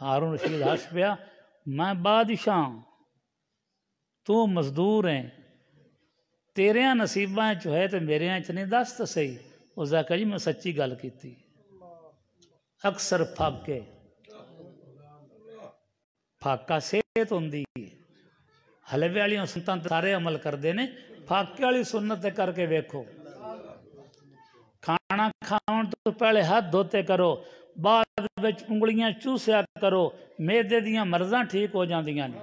ہارون رشید ہس پیا میں بادشاہ تو مزدور ہیں تیریاں نصیباں چ ہے تو میرے چ نہیں دس تو صحیح اس نے کہا جی میں سچی گل کیتی اکثر فاقہ صحت ہوندی ہے حلوے والی سنتاں سارے عمل کرتے ہیں فاقے والی سنت کر کے ویکھو کھانا کھاؤن تو پہلے ہاتھ دھوتے کرو بعد وچ انگلیاں چوسیا کرو میدے دیاں مرضاں ٹھیک ہو جاندیاں نے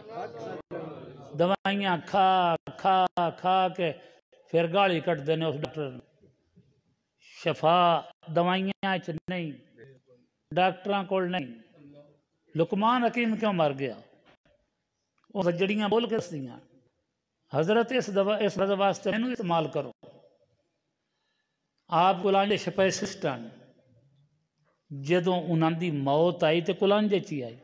دوائیاں کھا کھا کھا کے پھر گالی کٹتے ہیں اس ڈاکٹر شفا دوائیاں چ نہیں ڈاکٹراں کول نہیں لقمان حکیم کیوں مر گیا وہ جڑیاں بول کے دسدیاں حضرت اس واسطے اینو استعمال کرو آپ کلانجے شپیسسٹن جدوں انہاں دی موت آئی تے کلانجے چی آئی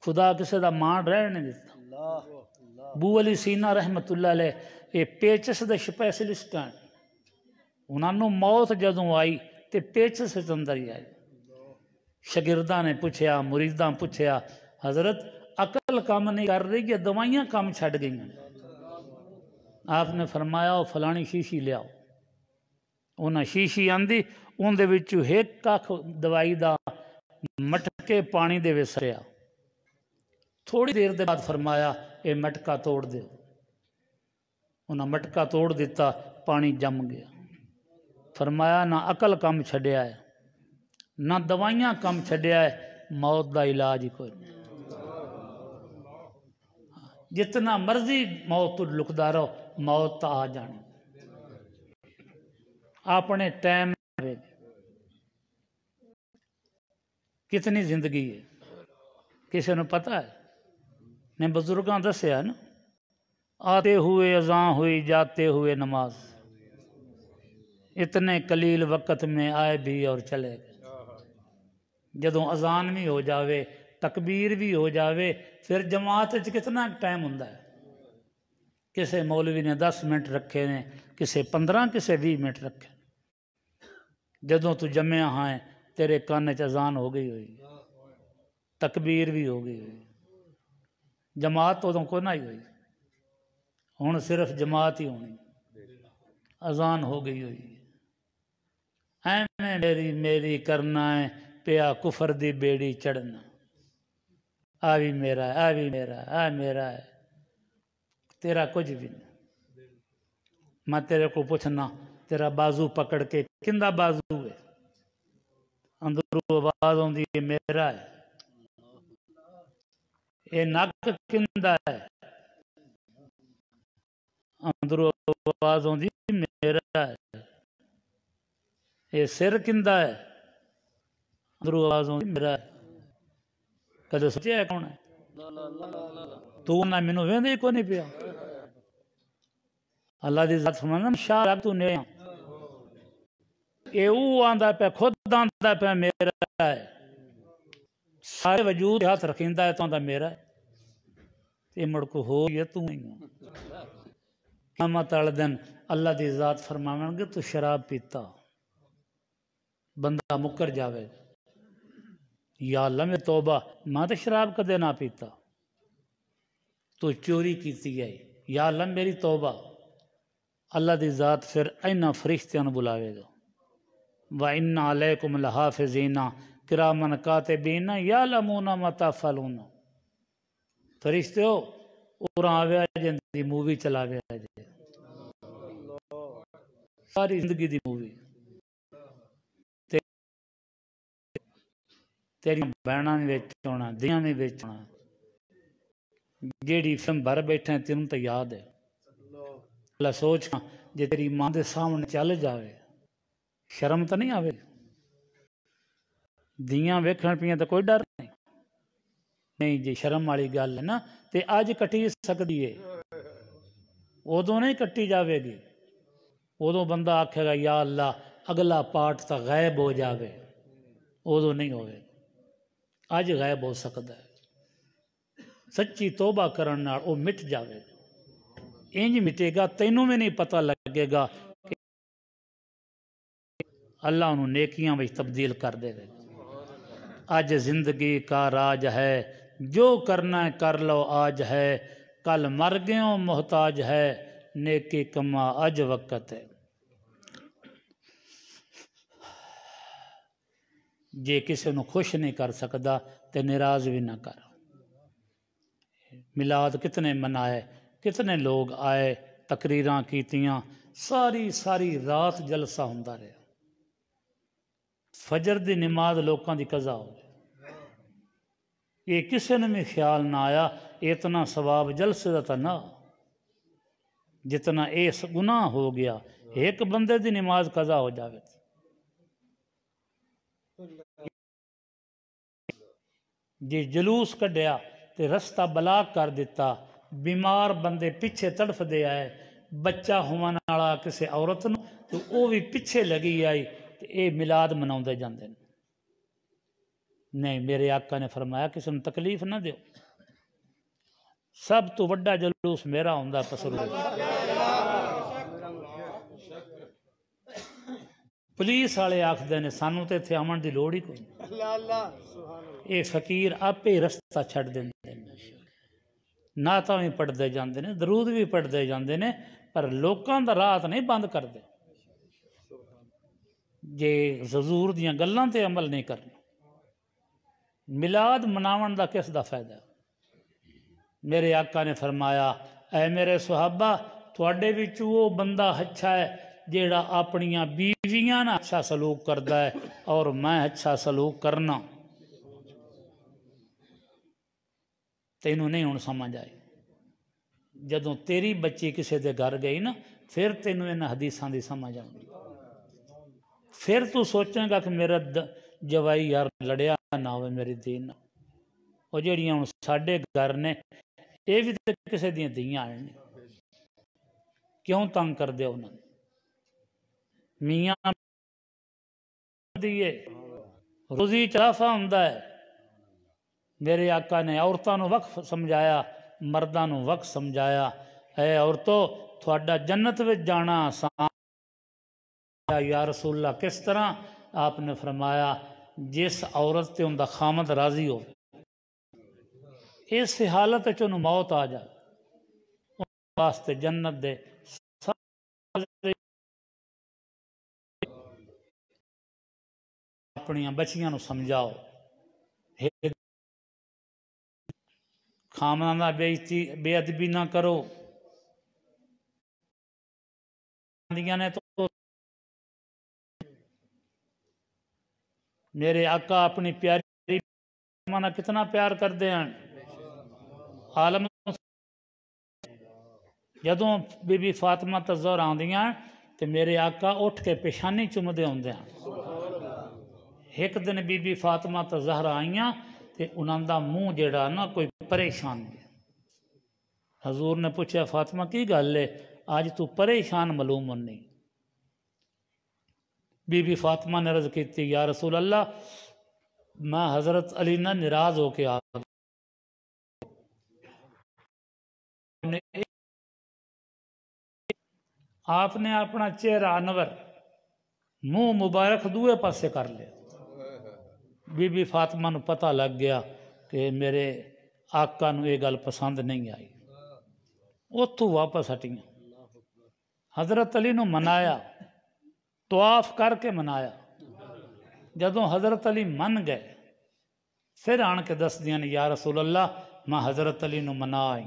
خدا کسے دا مان رہنے نہیں دیتا بو علی سینہ رحمت اللہ علیہ یہ پیچس دے شپیسلسٹ ہیں انہاں نو موت جدوں آئی تے پیچس اندر ہی آئی شاگرداں نے پوچھیا مریداں پوچھیا حضرت عقل کام نہیں کر رہی کہ دوائیاں کام چھڈ گئی ہیں آپ نے فرمایا وہ فلانی شیشی لیاؤ انہاں شیشی آندی ان دے وچوں ایک کھ دوائی دا مٹکے پانی دے وسریا تھوڑی دیر دے بعد فرمایا اے مٹکا توڑ دیو انہاں مٹکا توڑ دیتا پانی جم گیا فرمایا نہ عقل کم چھڈیا ہے نہ دوائیاں کم چھڈیا ہے موت دا علاج ہی کوئی نہیں جتنا مرضی موت تو لکدا رہو موت تا آ جانی اپنے ٹائم کتنی زندگی ہے کسی نے پتہ ہے نے بزرگاں دسیا نا آتے ہوئے اذاں ہوئی جاتے ہوئے نماز اتنے قلیل وقت میں آئے بھی اور چلے گئے جدوں اذان بھی ہو جاوے تکبیر بھی ہو جاوے پھر جماعت کتنا ٹائم ہوندا ہے کسے مولوی نے 10 منٹ رکھے نے کسے 15 کسے 20 منٹ رکھے جدوں تو جمعہ ہاں تیرے کان وچ اذان ہو گئی ہوئی تکبیر بھی ہو گئی ہوئی جماعت تو کو نہ ہی ہوئی ہن صرف جماعت ہی ہونی اذان ہو گئی ہوئی ایویں میری میری کرنا ہے پیا کفر دی بیڑی چڑھنا آ بھی میرا ہے آ بھی میرا ہے آ میرا ہے تیرا کچھ بھی نہیں میں تیرے کو پوچھنا تیرا بازو پکڑ کے کندہ بازو ہے اندروں آواز آندی ہے میرا ہے اے نک کندہ ہے اندروں آواز آندی ہے میرا ہے اے سر کندہ ہے اندروں آواز آندی میرا ہے کدے سوچیا ہے کون ہے تو نہ مینوں ویندے ہی کوئی نہیں پیا اللہ دی ذات فرمانا شاہ تو نے اے او آندا پیا خود آندا پیا میرا ہے سارے وجود ہاتھ رکھیندا ہے تو آندا میرا ہے یہ مڑ کو ہو یہ تو ہی قیامت والے دن اللہ دی ذات فرماون گے تو شراب پیتا بندہ مکر جاوے یا اللہ میں توبہ میں تو شراب کدے نہ پیتا تو چوری کیتی ہے یا اللہ میری توبہ اللہ دی ذات پھر اینا فرشتیاں بلاوے گا وَإِنَّ عَلَيْكُمْ لَحَافِظِينَ کِرَامًا کاتبین یعلمون ما تفعلون فرشتے ہو اور آوے جن مووی چلاوے جے ساری زندگی دی مووی تیری بہناں بھی وچ ہونا دیاں بھی وچ ہونا جیڑی فلم بھر بیٹھے تینوں تو یاد ہے اللہ سوچ جے تیری ماں دے سامنے چل جاوے شرم تو نہیں آوے دیاں ویکھن پیاں تو کوئی ڈر نہیں جی شرم والی گل ہے نا تے اج کٹی سکدی ہے ادوں نہیں کٹی جاوے گی ادوں بندہ آکھے گا یا اللہ اگلا پارٹ تا غائب ہو جاوے ادوں نہیں ہوئے اج غائب ہو سکتا ہے سچی توبہ کرن نال او مٹ جاوے انج مٹے گا تینوں میں نہیں پتہ لگے گا کہ اللہ انہوں نیکیاں وچ تبدیل کر دے گا آج زندگی کا راج ہے، جو کرنا ہے کر لو آج ہے، کل مر گئوں محتاج ہے، نیکی کما اج وقت ہے۔ جے کسی نو خوش نہیں کر سکدا تے ناراض بھی نہ کر۔ میلاد کتنے منائے، کتنے لوگ آئے، تقریراں کیتیاں، ساری رات جلسہ ہوندا رہا، فجر دی نماز لوکاں دی قضا ہو گئی۔ یہ کسی نے بھی خیال نہ آیا اتنا ثواب جلسے دا تا نہ جتنا اس گناہ ہو گیا، ایک بندے دی نماز قضا ہو جاوے۔ جی جلوس کڈیا تے رستہ بلاک کر دیتا، بیمار بندے پیچھے تڑف دے آئے، بچہ ہونے والا کسی عورت نو تو وہ بھی پیچھے لگی آئی، تے اے میلاد مناؤندے جاندے نے۔ نہیں، میرے آقا نے فرمایا کسی نے تکلیف نہ دیو، سب تو وڈا جلوس میرا ہوندا پسرو۔ پولیس والے آکھدے نے سانو تے اتھے آمن دی لوڑ ہی کوئی نہیں، اے فقیر آپ ہی رستہ چھڈ دیندے نے، نعتاں بھی پڑھدے جاندے نے، درود بھی پڑھدے جاندے نے، پر لوکاں دا راہ نہیں بند کردے جے حضور دیاں گلاں تے عمل نہیں کرنا۔ میلاد مناون دا کس دا فائدہ؟ میرے آقا نے فرمایا اے میرے صحابہ تواڈے وچ وہ بندہ اچھا ہے جیڑا اپنیاں بیویاں نال اچھا سلوک کردا ہے اور میں اچھا سلوک کرنا۔ تینوں نہیں ہن سمجھ آئی، جدوں تیری بچی کسی دے گھر گئی نا پھر تینوں انہاں حدیثاں دی سمجھ آئی، پھر تو سوچیں گا کہ میرا جوائی یار لڑیا نہ ہوئے میری دین نال۔ وہ جڑیاں ہن ساڈے گھر نے یہ بھی تے کسی دیاں دھیاں ہیں، کیوں تنگ کر دے انہاں میاں دیے روزی چرافہ ہوندا ہے۔ میرے آقا نے عورتاں نو وقت سمجھایا، مرداں نو وقت سمجھایا، اے عورتو تھوڑا جنت وچ جانا آسان یا رسول اللہ کس طرح؟ آپ نے فرمایا جس عورت تے اندہ خامد راضی ہو، اس حالت وچ انہوں موت آ جائے، ان واسطے جنت دے اپنیاں بچیاں نو سمجھاؤ، خامداں دا بے ادبی نہ کرو، نے تو میرے آقا اپنی پیاری مانا کتنا پیار کردے ہیں۔ عالم جدوں بی بی فاطمہ تزور آندیاں تے میرے آقا اٹھ کے پیشانی چومدے ہوندے ہیں۔ ایک دن بی بی فاطمہ تزہرا آئیاں تے انہاں دا منہ جڑا نا کوئی پریشان گیا۔ حضور نے پوچھا فاطمہ کی گل ہے آج تو پریشان معلوم ہونی؟ بی بی فاطمہ نے عرض کیتی یا رسول اللہ میں حضرت علی نہ ناراض ہو کے آ آپ نے اپنا چہرہ انور منہ مبارک دوے پاسے کر لیا۔ بی بی فاطمہ نو پتہ لگ گیا کہ میرے آقا نو یہ گل پسند نہیں آئی، اتھوں واپس ہٹیاں، حضرت علی نو منایا، طواف کر کے منایا، جدوں حضرت علی من گئے پھر آن کے دس دیاں یا رسول اللہ میں حضرت علی نو منا آئی۔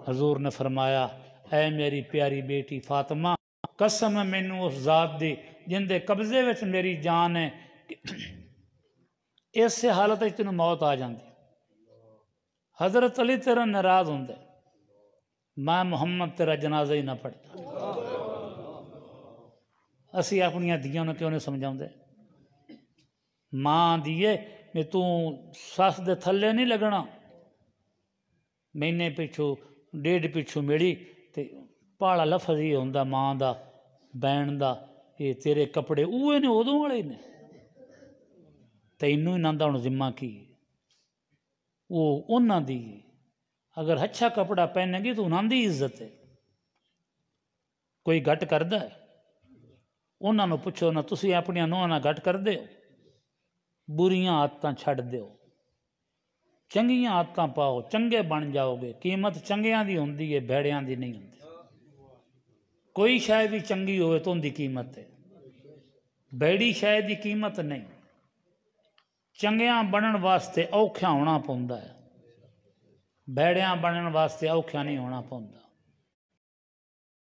حضور نے فرمایا اے میری پیاری بیٹی فاطمہ قسم ہے مینوں اس ذات دی جن دے قبضے وچ میری جان ہے، اس سے حالت وچ تینوں موت آ جاندی، حضرت علی تیرا ناراض ہوندے، میں محمد تیرا جنازہ ہی نہ پڑھتا۔ اسی اپنیاں دھیاں نوں کیوں نہیں سمجھاؤندے؟ ماں دیے میں تو ساس دے تھلے نہیں لگنا، مہینے پچھو ڈیڑھ پچھو میری تے پالا لفظ ہی ہوندا ماں دا بہن دا یہ تیرے کپڑے اوے نے ادوں والے نے تینوں انہاں دا ہن ذمہ کی وہ انہاں دی، اگر اچھا کپڑا پہنے گی تو انہاں دی عزت ہے، کوئی گھٹ کردا ہے؟ انہاں نو پوچھو نہ تسی اپنی نوہاں نال گھٹ کردے ہو؟ ਬੁਰੀਆਂ ਆਦਤਾਂ ਛੱਡ ਦਿਓ, ਚੰਗੀਆਂ ਆਦਤਾਂ ਪਾਓ, ਚੰਗੇ ਬਣ ਜਾਓਗੇ। ਕੀਮਤ ਚੰਗਿਆਂ ਦੀ ਹੁੰਦੀ ਹੈ, ਭੈੜਿਆਂ ਦੀ ਨਹੀਂ ਹੁੰਦੀ। ਕੋਈ ਸ਼ਾਇਦ ਵੀ ਚੰਗੀ ਹੋਵੇ ਤਾਂ ਉਹਦੀ ਕੀਮਤ ਹੈ, ਭੈੜੀ ਸ਼ਾਇਦ ਦੀ ਕੀਮਤ ਨਹੀਂ। ਚੰਗਿਆਂ ਬਣਨ ਵਾਸਤੇ ਔਖਾ ਹੋਣਾ ਪੈਂਦਾ ਹੈ, ਭੈੜਿਆਂ ਬਣਨ ਵਾਸਤੇ ਔਖਾ ਨਹੀਂ ਹੋਣਾ ਪੈਂਦਾ।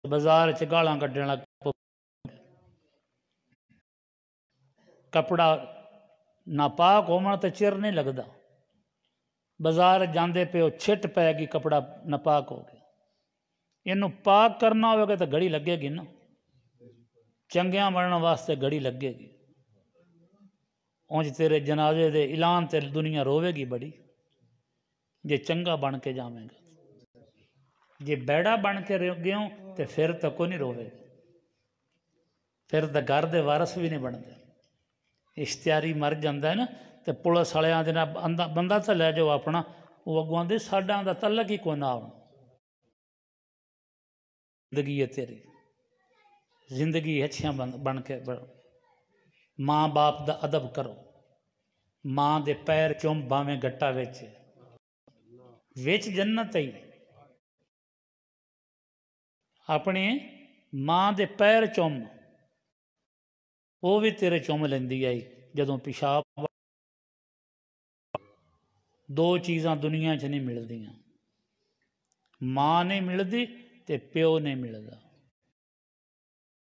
ਬਾਜ਼ਾਰ 'ਚ ਗਾਲਾਂ ਕੱਢਣ ਲੱਗ ਪਓ, ਕਪੜਾ ਨਾਪਾਕ ਹੋਵਣ ਤੇ ਚਿਰ ਨਹੀਂ ਲੱਗਦਾ। ਬਾਜ਼ਾਰ ਜਾਂਦੇ ਪਿਓ ਛਿੱਟ ਪੈ ਗਈ, ਕਪੜਾ ਨਾਪਾਕ ਹੋ ਗਿਆ। ਇਹਨੂੰ ਪਾਕ ਕਰਨਾ ਹੋਵੇਗਾ ਤਾਂ ਘੜੀ ਲੱਗੇਗੀ ਨਾ। ਚੰਗਿਆਂ ਬਣਨ ਵਾਸਤੇ ਘੜੀ ਲੱਗੇਗੀ। ਉਂਝ ਤੇਰੇ ਜਨਾਜ਼ੇ ਦੇ ਐਲਾਨ ਤੇ ਦੁਨੀਆ ਰੋਵੇਗੀ ਬੜੀ, ਜੇ ਚੰਗਾ ਬਣ ਕੇ ਜਾਵੇਂਗਾ। ਜੇ ਬੈੜਾ ਬਣ ਕੇ ਗਿਓ ਤੇ ਫਿਰ ਤਾਂ ਕੋਈ ਨਹੀਂ ਰੋਵੇਗਾ, ਫਿਰ ਤਾਂ ਘਰ ਦੇ ਵਾਰਸ ਵੀ ਨਹੀਂ ਬਣਦੇ। ਇਸ਼ਤਿਹਾਰੀ ਮਰ ਜਾਂਦਾ ਹੈ ਨਾ, ਤੇ ਪੁਲਿਸ ਵਾਲਿਆਂ ਦੇ ਨਾਲ ਬੰਦਾ ਤਾਂ ਲੈ ਜਾਓ ਆਪਣਾ, ਉਹ ਅੱਗੋਂ ਆਂਦੇ ਸਾਡਾ ਦਾ ਤਲਕ ਹੀ ਕੋਈ ਨਾ ਆਉਣਾ। ਜ਼ਿੰਦਗੀ ਹੈ ਤੇਰੀ, ਜ਼ਿੰਦਗੀ ਅੱਛੀਆਂ ਬਣ ਕੇ ਮਾਂ ਬਾਪ ਦਾ ਅਦਬ ਕਰੋ। ਮਾਂ ਦੇ ਪੈਰ ਚੁੰਮ ਭਾਵੇਂ ਗੱਟਾ ਵਿੱਚ ਜੰਨਤ ਹੀ। ਆਪਣੇ ਮਾਂ ਦੇ ਪੈਰ ਚੁੰਮ, ਉਹ ਵੀ ਤੇਰੇ ਚੁੰਮ ਲੈਂਦੀ ਆਈ ਜਦੋਂ ਪਿਸ਼ਾਬ। ਦੋ ਚੀਜ਼ਾਂ ਦੁਨੀਆ 'ਚ ਨਹੀਂ ਮਿਲਦੀਆਂ, ਮਾਂ ਨਹੀਂ ਮਿਲਦੀ ਤੇ ਪਿਓ ਨਹੀਂ ਮਿਲਦਾ,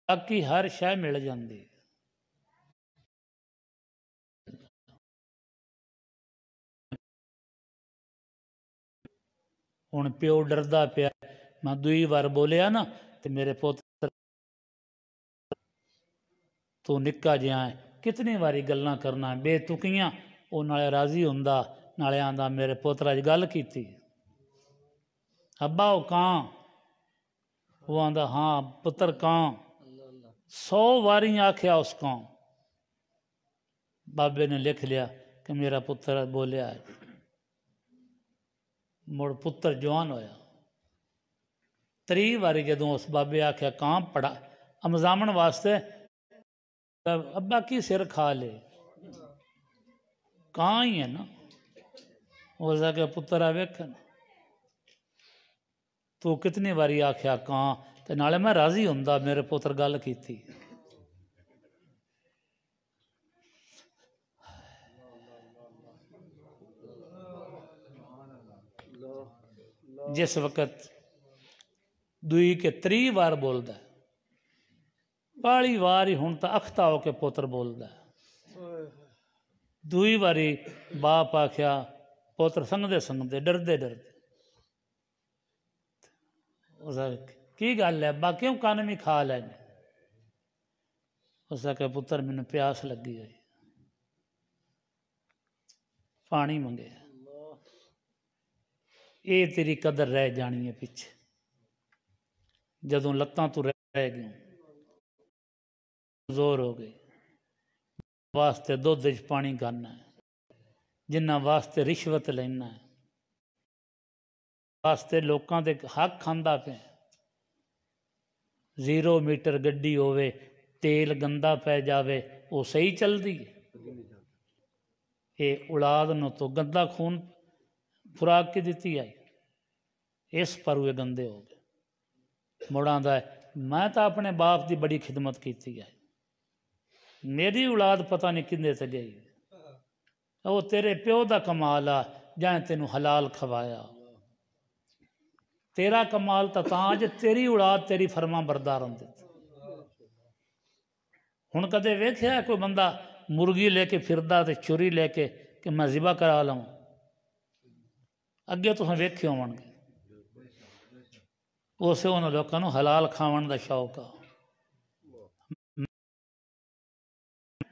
ਬਾਕੀ ਹਰ ਸ਼ੈ ਮਿਲ ਜਾਂਦੀ। ਹੁਣ ਪਿਓ ਡਰਦਾ ਪਿਆ, ਮੈਂ 2 ਵਾਰ ਬੋਲਿਆ ਨਾ, ਤੇ ਮੇਰੇ ਪੁੱਤਰ ਤੂੰ ਨਿੱਕਾ ਜਿਹਾ ਹੈ, ਕਿਤਨੀ ਵਾਰੀ ਗੱਲਾਂ ਕਰਨਾ ਬੇਤੁਕੀਆਂ। ਉਹ ਨਾਲੇ ਰਾਜ਼ੀ ਹੁੰਦਾ, ਨਾਲੇ ਆਂਦਾ ਮੇਰੇ ਪੁੱਤਰ ਅੱਜ ਗੱਲ ਕੀਤੀ, ਅੱਬਾ ਉਹ ਕਾਂ। ਉਹ ਆਂਦਾ ਹਾਂ ਪੁੱਤਰ ਕਾਂ, 100 ਵਾਰੀ ਆਖਿਆ ਉਸ ਕਾਂ। ਬਾਬੇ ਨੇ ਲਿਖ ਲਿਆ ਕਿ ਮੇਰਾ ਪੁੱਤਰ ਬੋਲਿਆ ਹੈ। ਮੁੜ ਪੁੱਤਰ ਜਵਾਨ ਹੋਇਆ। 3 ਵਾਰੀ ਜਦੋਂ ਉਸ ਬਾਬੇ ਆਖਿਆ ਕਾਂ ਪੜਾ ਅਮਜ਼ਾਮਣ ਵਾਸਤੇ, ਅੱਬਾ ਕੀ ਸਿਰ ਖਾ ਲੇ, ਕਾਂ ਹੀ ਹੈ ਨਾ। ਉਸ ਦਾ ਕਿ ਪੁੱਤਰ ਆ ਵੇਖਣ, ਤੂੰ ਕਿਤਨੀ ਵਾਰੀ ਆਖਿਆ ਕਾਂ, ਤੇ ਨਾਲੇ ਮੈਂ ਰਾਜ਼ੀ ਹੁੰਦਾ ਮੇਰੇ ਪੁੱਤਰ ਗੱਲ ਕੀਤੀ। ਜਿਸ ਵਕਤ 2 ਕਿ 3 ਵਾਰ ਬੋਲਦਾ, ਬਾਲੀ ਵਾਰ ਹੀ ਹੁਣ ਤਾਂ ਅਖਤਾ ਹੋ ਕੇ ਪੁੱਤਰ ਬੋਲਦਾ। 2 ਵਾਰੀ ਬਾਪ ਆਖਿਆ, ਪੁੱਤਰ ਸੰਗਦੇ ਸੰਗਦੇ ਡਰਦੇ ਡਰਦੇ, ਕੀ ਗੱਲ ਹੈ ਅੱਬਾ ਕਿਉਂ ਕੰਨ ਵੀ ਖਾ ਲੈਣੇ। ਉਸ ਆਖਿਆ ਪੁੱਤਰ ਮੈਨੂੰ ਪਿਆਸ ਲੱਗੀ ਹੋਈ, ਪਾਣੀ ਮੰਗਿਆ। ਇਹ ਤੇਰੀ ਕਦਰ ਰਹਿ ਜਾਣੀ ਹੈ ਪਿੱਛੇ, ਜਦੋਂ ਲੱਤਾਂ ਤੋਂ ਰਹਿ ਗਈਆਂ, ਜ਼ੋਰ ਹੋ ਗਏ। ਵਾਸਤੇ ਦੁੱਧ 'ਚ ਪਾਣੀ ਗਾਨਾ ਹੈ, ਜਿਨ੍ਹਾਂ ਵਾਸਤੇ ਰਿਸ਼ਵਤ ਲੈਣਾ ਹੈ, ਵਾਸਤੇ ਲੋਕਾਂ ਦੇ ਹੱਕ ਖਾਂਦਾ ਪਿਆ। 0 ਮੀਟਰ ਗੱਡੀ ਹੋਵੇ, ਤੇਲ ਗੰਦਾ ਪੈ ਜਾਵੇ, ਉਹ ਸਹੀ ਚੱਲਦੀ ਹੈ। ਇਹ ਔਲਾਦ ਨੂੰ ਤੋਂ ਗੰਦਾ ਖੂਨ ਖੁਰਾਕ ਕੇ ਦਿੱਤੀ ਹੈ, ਇਸ ਪਰ ਉਹ ਗੰਦੇ ਹੋ ਗਏ। ਮੁੜਾਂ ਦਾ ਮੈਂ ਤਾਂ ਆਪਣੇ ਬਾਪ ਦੀ ਬੜੀ ਖਿਦਮਤ ਕੀਤੀ ਹੈ, ਮੇਰੀ ਔਲਾਦ ਪਤਾ ਨਹੀਂ ਕਿੰਨੇ ਤੇ ਗਈ। ਉਹ ਤੇਰੇ ਪਿਓ ਦਾ ਕਮਾਲ ਆ ਜਾਂ ਤੈਨੂੰ ਹਲਾਲ ਖਵਾਇਆ। ਤੇਰਾ ਕਮਾਲ ਤਾਂ ਅੱਜ ਤੇਰੀ ਔਲਾਦ ਤੇਰੀ ਫਰਮਾਂ ਬਰਦਾਰ ਹੁੰਦੀ। ਹੁਣ ਕਦੇ ਵੇਖਿਆ ਕੋਈ ਬੰਦਾ ਮੁਰਗੀ ਲੈ ਕੇ ਫਿਰਦਾ ਤੇ ਚੋਰੀ ਲੈ ਕੇ ਕਿ ਮੈਂ ਜ਼ਿਬਾ ਕਰਾ ਲਵਾਂ? ਅੱਗੇ ਤੁਸੀਂ ਵੇਖੇ ਹੋਣਗੇ। ਉਸੇ ਉਹਨਾਂ ਲੋਕਾਂ ਨੂੰ ਹਲਾਲ ਖਾਣ ਦਾ ਸ਼ੌਕ ਆ।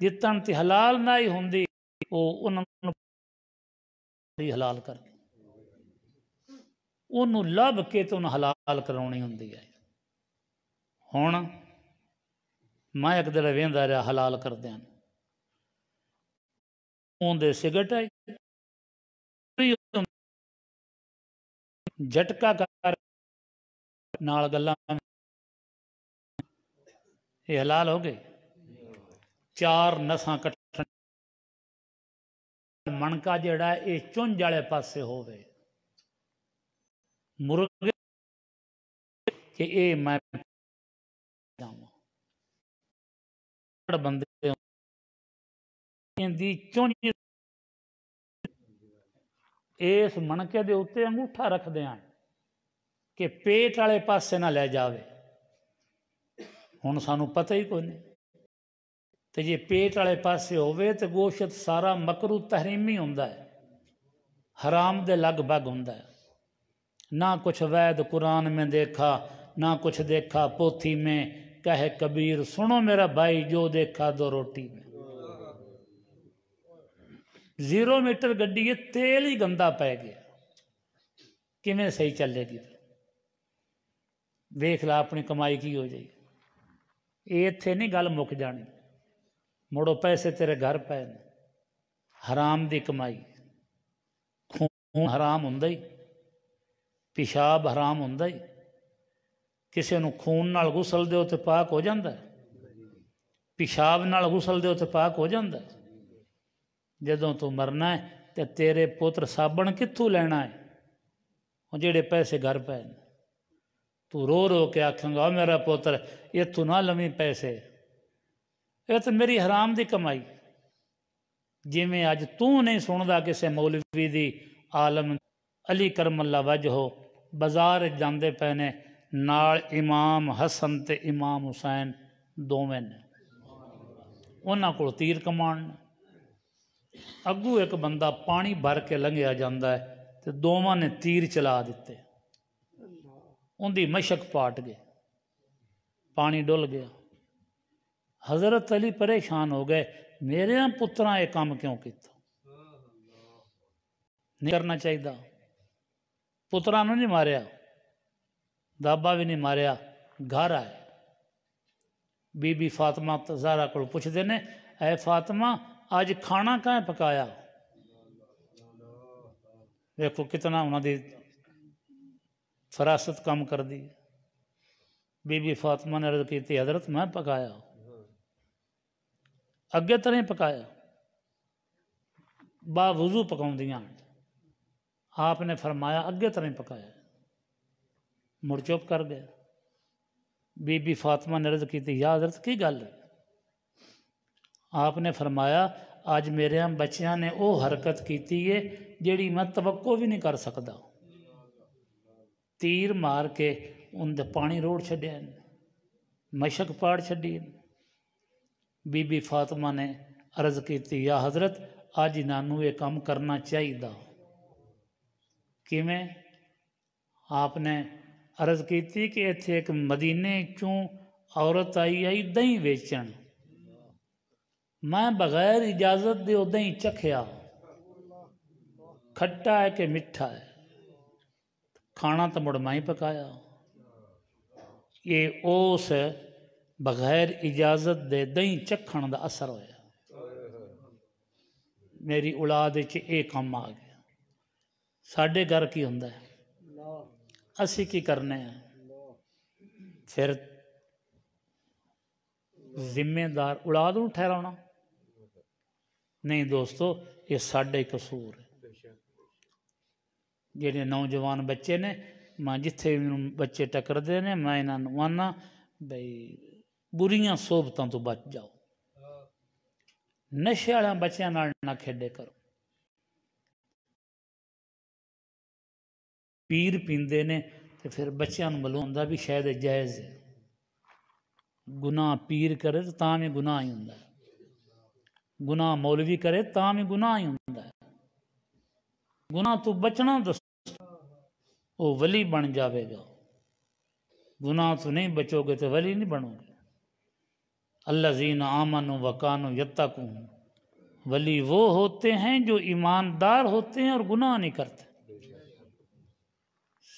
ਜਿੱਤਣ ਤੇ ਹਲਾਲ ਨਾ ਹੀ ਹੁੰਦੀ, ਉਹ ਉਹਨਾਂ ਨੂੰ ਹਲਾਲ ਕਰ, ਉਹਨੂੰ ਲੱਭ ਕੇ ਤੇ ਉਹਨੂੰ ਹਲਾਲ ਕਰਾਉਣੀ ਹੁੰਦੀ ਹੈ। ਹੁਣ ਮੈਂ ਇੱਕ ਦਿਨ ਵੇਂਦਾ ਰਿਹਾ ਹਲਾਲ ਕਰਦਿਆਂ, ਉਹਦੇ ਸਿਗਰਟ ਆਈ ਝਟਕਾ ਕਰ ਨਾਲ ਗੱਲਾਂ, ਇਹ ਹਲਾਲ ਹੋ ਗਏ। 4 ਨਸਾਂ ਕੱਟਣ ਮਣਕਾ ਜਿਹੜਾ ਇਹ ਚੁੰਝ ਵਾਲੇ ਪਾਸੇ ਹੋਵੇ, ਮੁਰਗੇ ਕਿ ਇਹ ਮੈਂ ਜਾਵਾਂ ਬੰਦੇ ਦੀ ਚੁੰਝ ਇਸ ਮਣਕੇ ਦੇ ਉੱਤੇ ਅੰਗੂਠਾ ਰੱਖਦੇ ਹਨ ਕਿ ਪੇਟ ਵਾਲੇ ਪਾਸੇ ਨਾ ਲੈ ਜਾਵੇ। ਹੁਣ ਸਾਨੂੰ ਪਤਾ ਹੀ ਕੋਈ ਨਹੀਂ, ਤੇ ਜੇ ਪੇਟ ਵਾਲੇ ਪਾਸੇ ਹੋਵੇ ਤੇ ਗੋਸ਼ਤ ਸਾਰਾ ਮਕਰੂ ਤਹਰੀਮੀ ਹੁੰਦਾ ਹੈ, حرام دے لگ بگ ہوندا ہے۔ نہ کچھ وید قرآن میں دیکھا، نہ کچھ دیکھا پوتھی میں، کہے کبیر سنو میرا بھائی جو دیکھا دو روٹی میں۔ 0 میٹر گڈی ہے، تیل ہی گندا پی گیا، کیویں صحیح چلے گی؟ ویکھ لا اپنی کمائی کی ہو جائے۔ یہ اتنے نہیں گل مک جانی، مڑو پیسے تیرے گھر پے نے، حرام دی کمائی، خون حرام ہوندا ہی، پیشاب حرام ہوندا ہی۔ کسے نو خون نال غسل دیو تے پاک ہو جاندا ہے، پیشاب نال غسل دیو تے پاک ہو جاندا ہے۔ جدوں تو مرنا ہے تے تیرے پتر صابن کتھوں لینا ہے؟ وہ جڑے پیسے گھر پے نے، تو رو رو کے آکھاں گا میرا پتر اتھوں نہ لویں پیسے، یہ تو میری حرام دی کمائی۔ جویں اج تو نہیں سندا کسے مولوی دی، عالم علی کرم اللہ وجہو بازار جاندے پے نے، نال امام حسن تے امام حسین دوویں نے، انہاں کول تیر کمان نے۔ اگوں ایک بندہ پانی بھر کے لنگھیا جاندا ہے تے دوواں نے تیر چلا دیتے، ان دی مشک پاٹ گئے، پانی ڈل گیا۔ حضرت علی پریشان ہو گئے، میرے پتراں یہ کام کیوں کیتا؟ نہیں کرنا چاہیے۔ پتراں نوں نہیں ماریا، دابا بھی نہیں ماریا، گھر آئے۔ بی بی فاطمہ زہرا کو پوچھتے نے، اے فاطمہ آج کھانا کہاں پکایا؟ دیکھو کتنا انہوں دی فراست کام کر دی۔ بی بی فاطمہ نے عرض کی تھی حضرت میں پکایا، اگے طرح پکایا، با وضو پکاؤں دیاں۔ آپ نے فرمایا اگے طرح پکایا، مڑ چپ کر گیا۔ بی بی فاطمہ نے عرض کی تھی یا حضرت کی گل ہے؟ آپ نے فرمایا آج میرے بچیاں نے وہ حرکت کیتی ہے جیڑی میں توقع بھی نہیں کر سکتا، تیر مار کے ان دے پانی روڑ چھڈیا، مشک پاڑ چھڈی۔ بی بی فاطمہ نے عرض کیتی یا حضرت آج انہوں یہ کام کرنا چاہیے۔ کیویں؟ آپ نے عرض کیتی کہ ایتھے ایک مدینے چوں عورت آئی دہی ویچن، میں بغیر اجازت دے دہی چکھیا، کھٹا ہے کہ میٹھا ہے، کھانا تو مڑ میں ہی پکایا۔ یہ اس بغیر اجازت دے دہی چکھن دا اثر ہویا، میری اولاد وچ یہ کام آ گیا۔ ساڈے گھر کی ہوندا ہے، اسی کی کرنے ہیں؟ پھر ذمہ دار اولاد نوں ٹھہرانا نہیں دوستو، یہ ساڈے قصور ہے۔ جڑے نوجوان بچے نے، میں جتھے بچے ٹکردے نے میں انہاں نوں آنا بھئی بریاں صحبتاں تو بچ جاؤ، نشے والے بچیاں نال نہ کھیڈے کرو۔ پیر پیندے نے تے پھر بچیاں نوں معلوم ہوندا بھی شاید جائز ہے، گناہ پیر کرے تو تاں بھی گناہ ہی ہوندا ہے، گناہ مولوی کرے تاں بھی گناہ ہی ہوندا ہے۔ گناہ تو بچنا دس، وہ ولی بن جاوے گا۔ گناہ تو نہیں بچو گے تو ولی نہیں بنو گے۔ الذین آمنوا وکانوا یتقون، ولی وہ ہوتے ہیں جو ایماندار ہوتے ہیں اور گناہ نہیں کرتے۔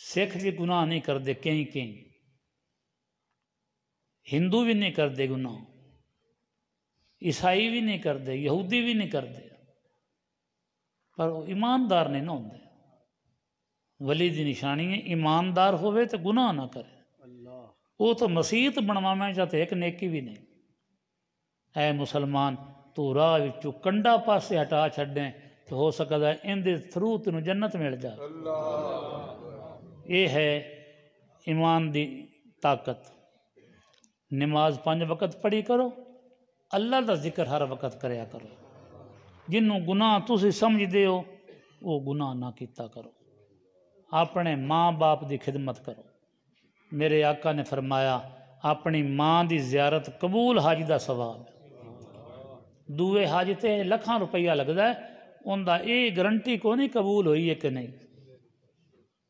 سکھ بھی گناہ نہیں کرتے، کہیں کہیں ہندو بھی نہیں کرتے گناہ، عیسائی بھی نہیں کرتے، یہودی بھی نہیں کرتے، پر وہ ایماندار نہیں نہ ہوندے۔ ولی دی نشانی ہے ایماندار ہوئے تو گناہ نہ کرے، وہ تو مسیت بنواویں چاہتے ایک نیکی بھی نہیں۔ اے مسلمان تو راہ وچوں کنڈا پاسے ہٹا چھڈیں تو ہو سکتا ہے ان دے تھرو تینوں جنت مل جائے. یہ ہے ایمان دی طاقت. نماز 5 وقت پڑھی کرو، اللہ دا ذکر ہر وقت کریا کرو. جنوں گناہ تسی سمجھدے ہو وہ گناہ نہ کیتا کرو. اپنے ماں باپ دی خدمت کرو. میرے آقا نے فرمایا اپنی ماں دی زیارت قبول حج دا ثواب. دوے حج تے لکھاں روپیہ لگدا ہے، ان دا یہ گارنٹی کو نہیں قبول ہوئی ہے کہ نہیں.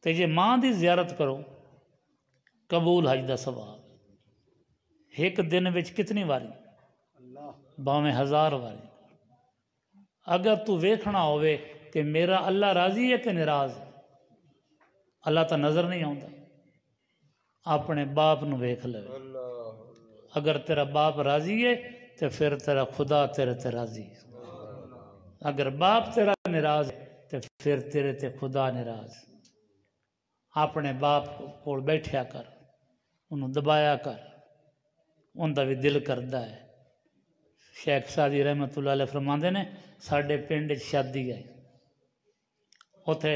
تے جے ماں دی زیارت کرو قبول حج دا ثواب. ایک دن وچ کتنی واری؟ باویں 1000 واری. اگر تو ویکھنا ہوئے کہ میرا اللہ راضی ہے کہ ناراض ہے، اللہ تا نظر نہیں آتا. اپنے باپ نو ویکھ لے. اگر تیرا باپ راضی ہے تو پھر تیرا خدا تیرے تے راضی ہے. اگر باپ تیرا ناراض ہے تو پھر تیرے تے خدا ناراض. اپنے باپ کول بیٹھیا کر، انہوں دبایا کر، ان دا بھی دل کردا ہے. شیخ سعدی رحمت اللہ علیہ فرماندے نے ساڈے پنڈ شادی آئی، اتھے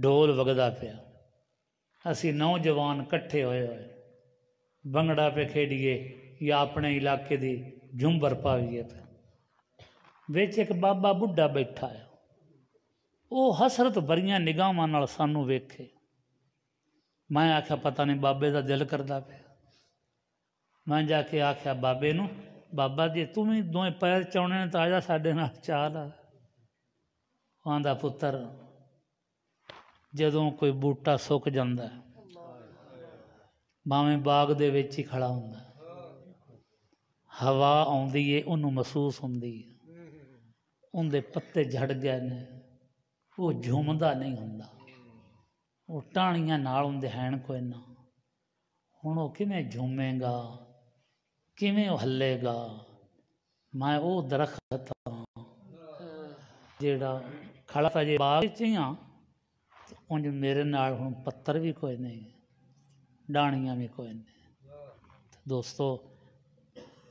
ڈھول وگدا پیا. اسی نوجوان کٹھے ہوئے بنگڑا پہ کھیڈیے یا اپنے علاقے دی جھمبر پاویے پہ. وچ ایک بابا بڈھا بیٹھا ہے، وہ حسرت بھریاں نگاہاں نال سانوں ویکھے. میں آکھیا پتہ نہیں بابے دا دل کردا پیا. میں جا کے آکھیا بابے نو، بابا جی تم ہی دوئے پیر چونے نے تو آجا ساڈے نال چال آ. آندا پتر جدوں کوئی بوٹا سک جاندا ہے باویں باغ دے وچ ہی کھڑا ہوندا ہے، ہوا آوندی ہے انہوں محسوس ہوندی ہے، ان دے پتے جھڑ گئے نے، وہ جھومدا نہیں ہوندا. وہ ٹاہنیاں نال ہوندے ہیں کوئی نہ. ہن وہ کیویں جھومے گا، کیویں وہ ہلے گا. میں وہ درخت ہاں جیڑا کھڑا تھا جی باغ وچ ہی ہاں، انج میرے نال ہن پتھر بھی کوئی نہیں، ڈاਣیاں بھی کوئی نہیں. دوستو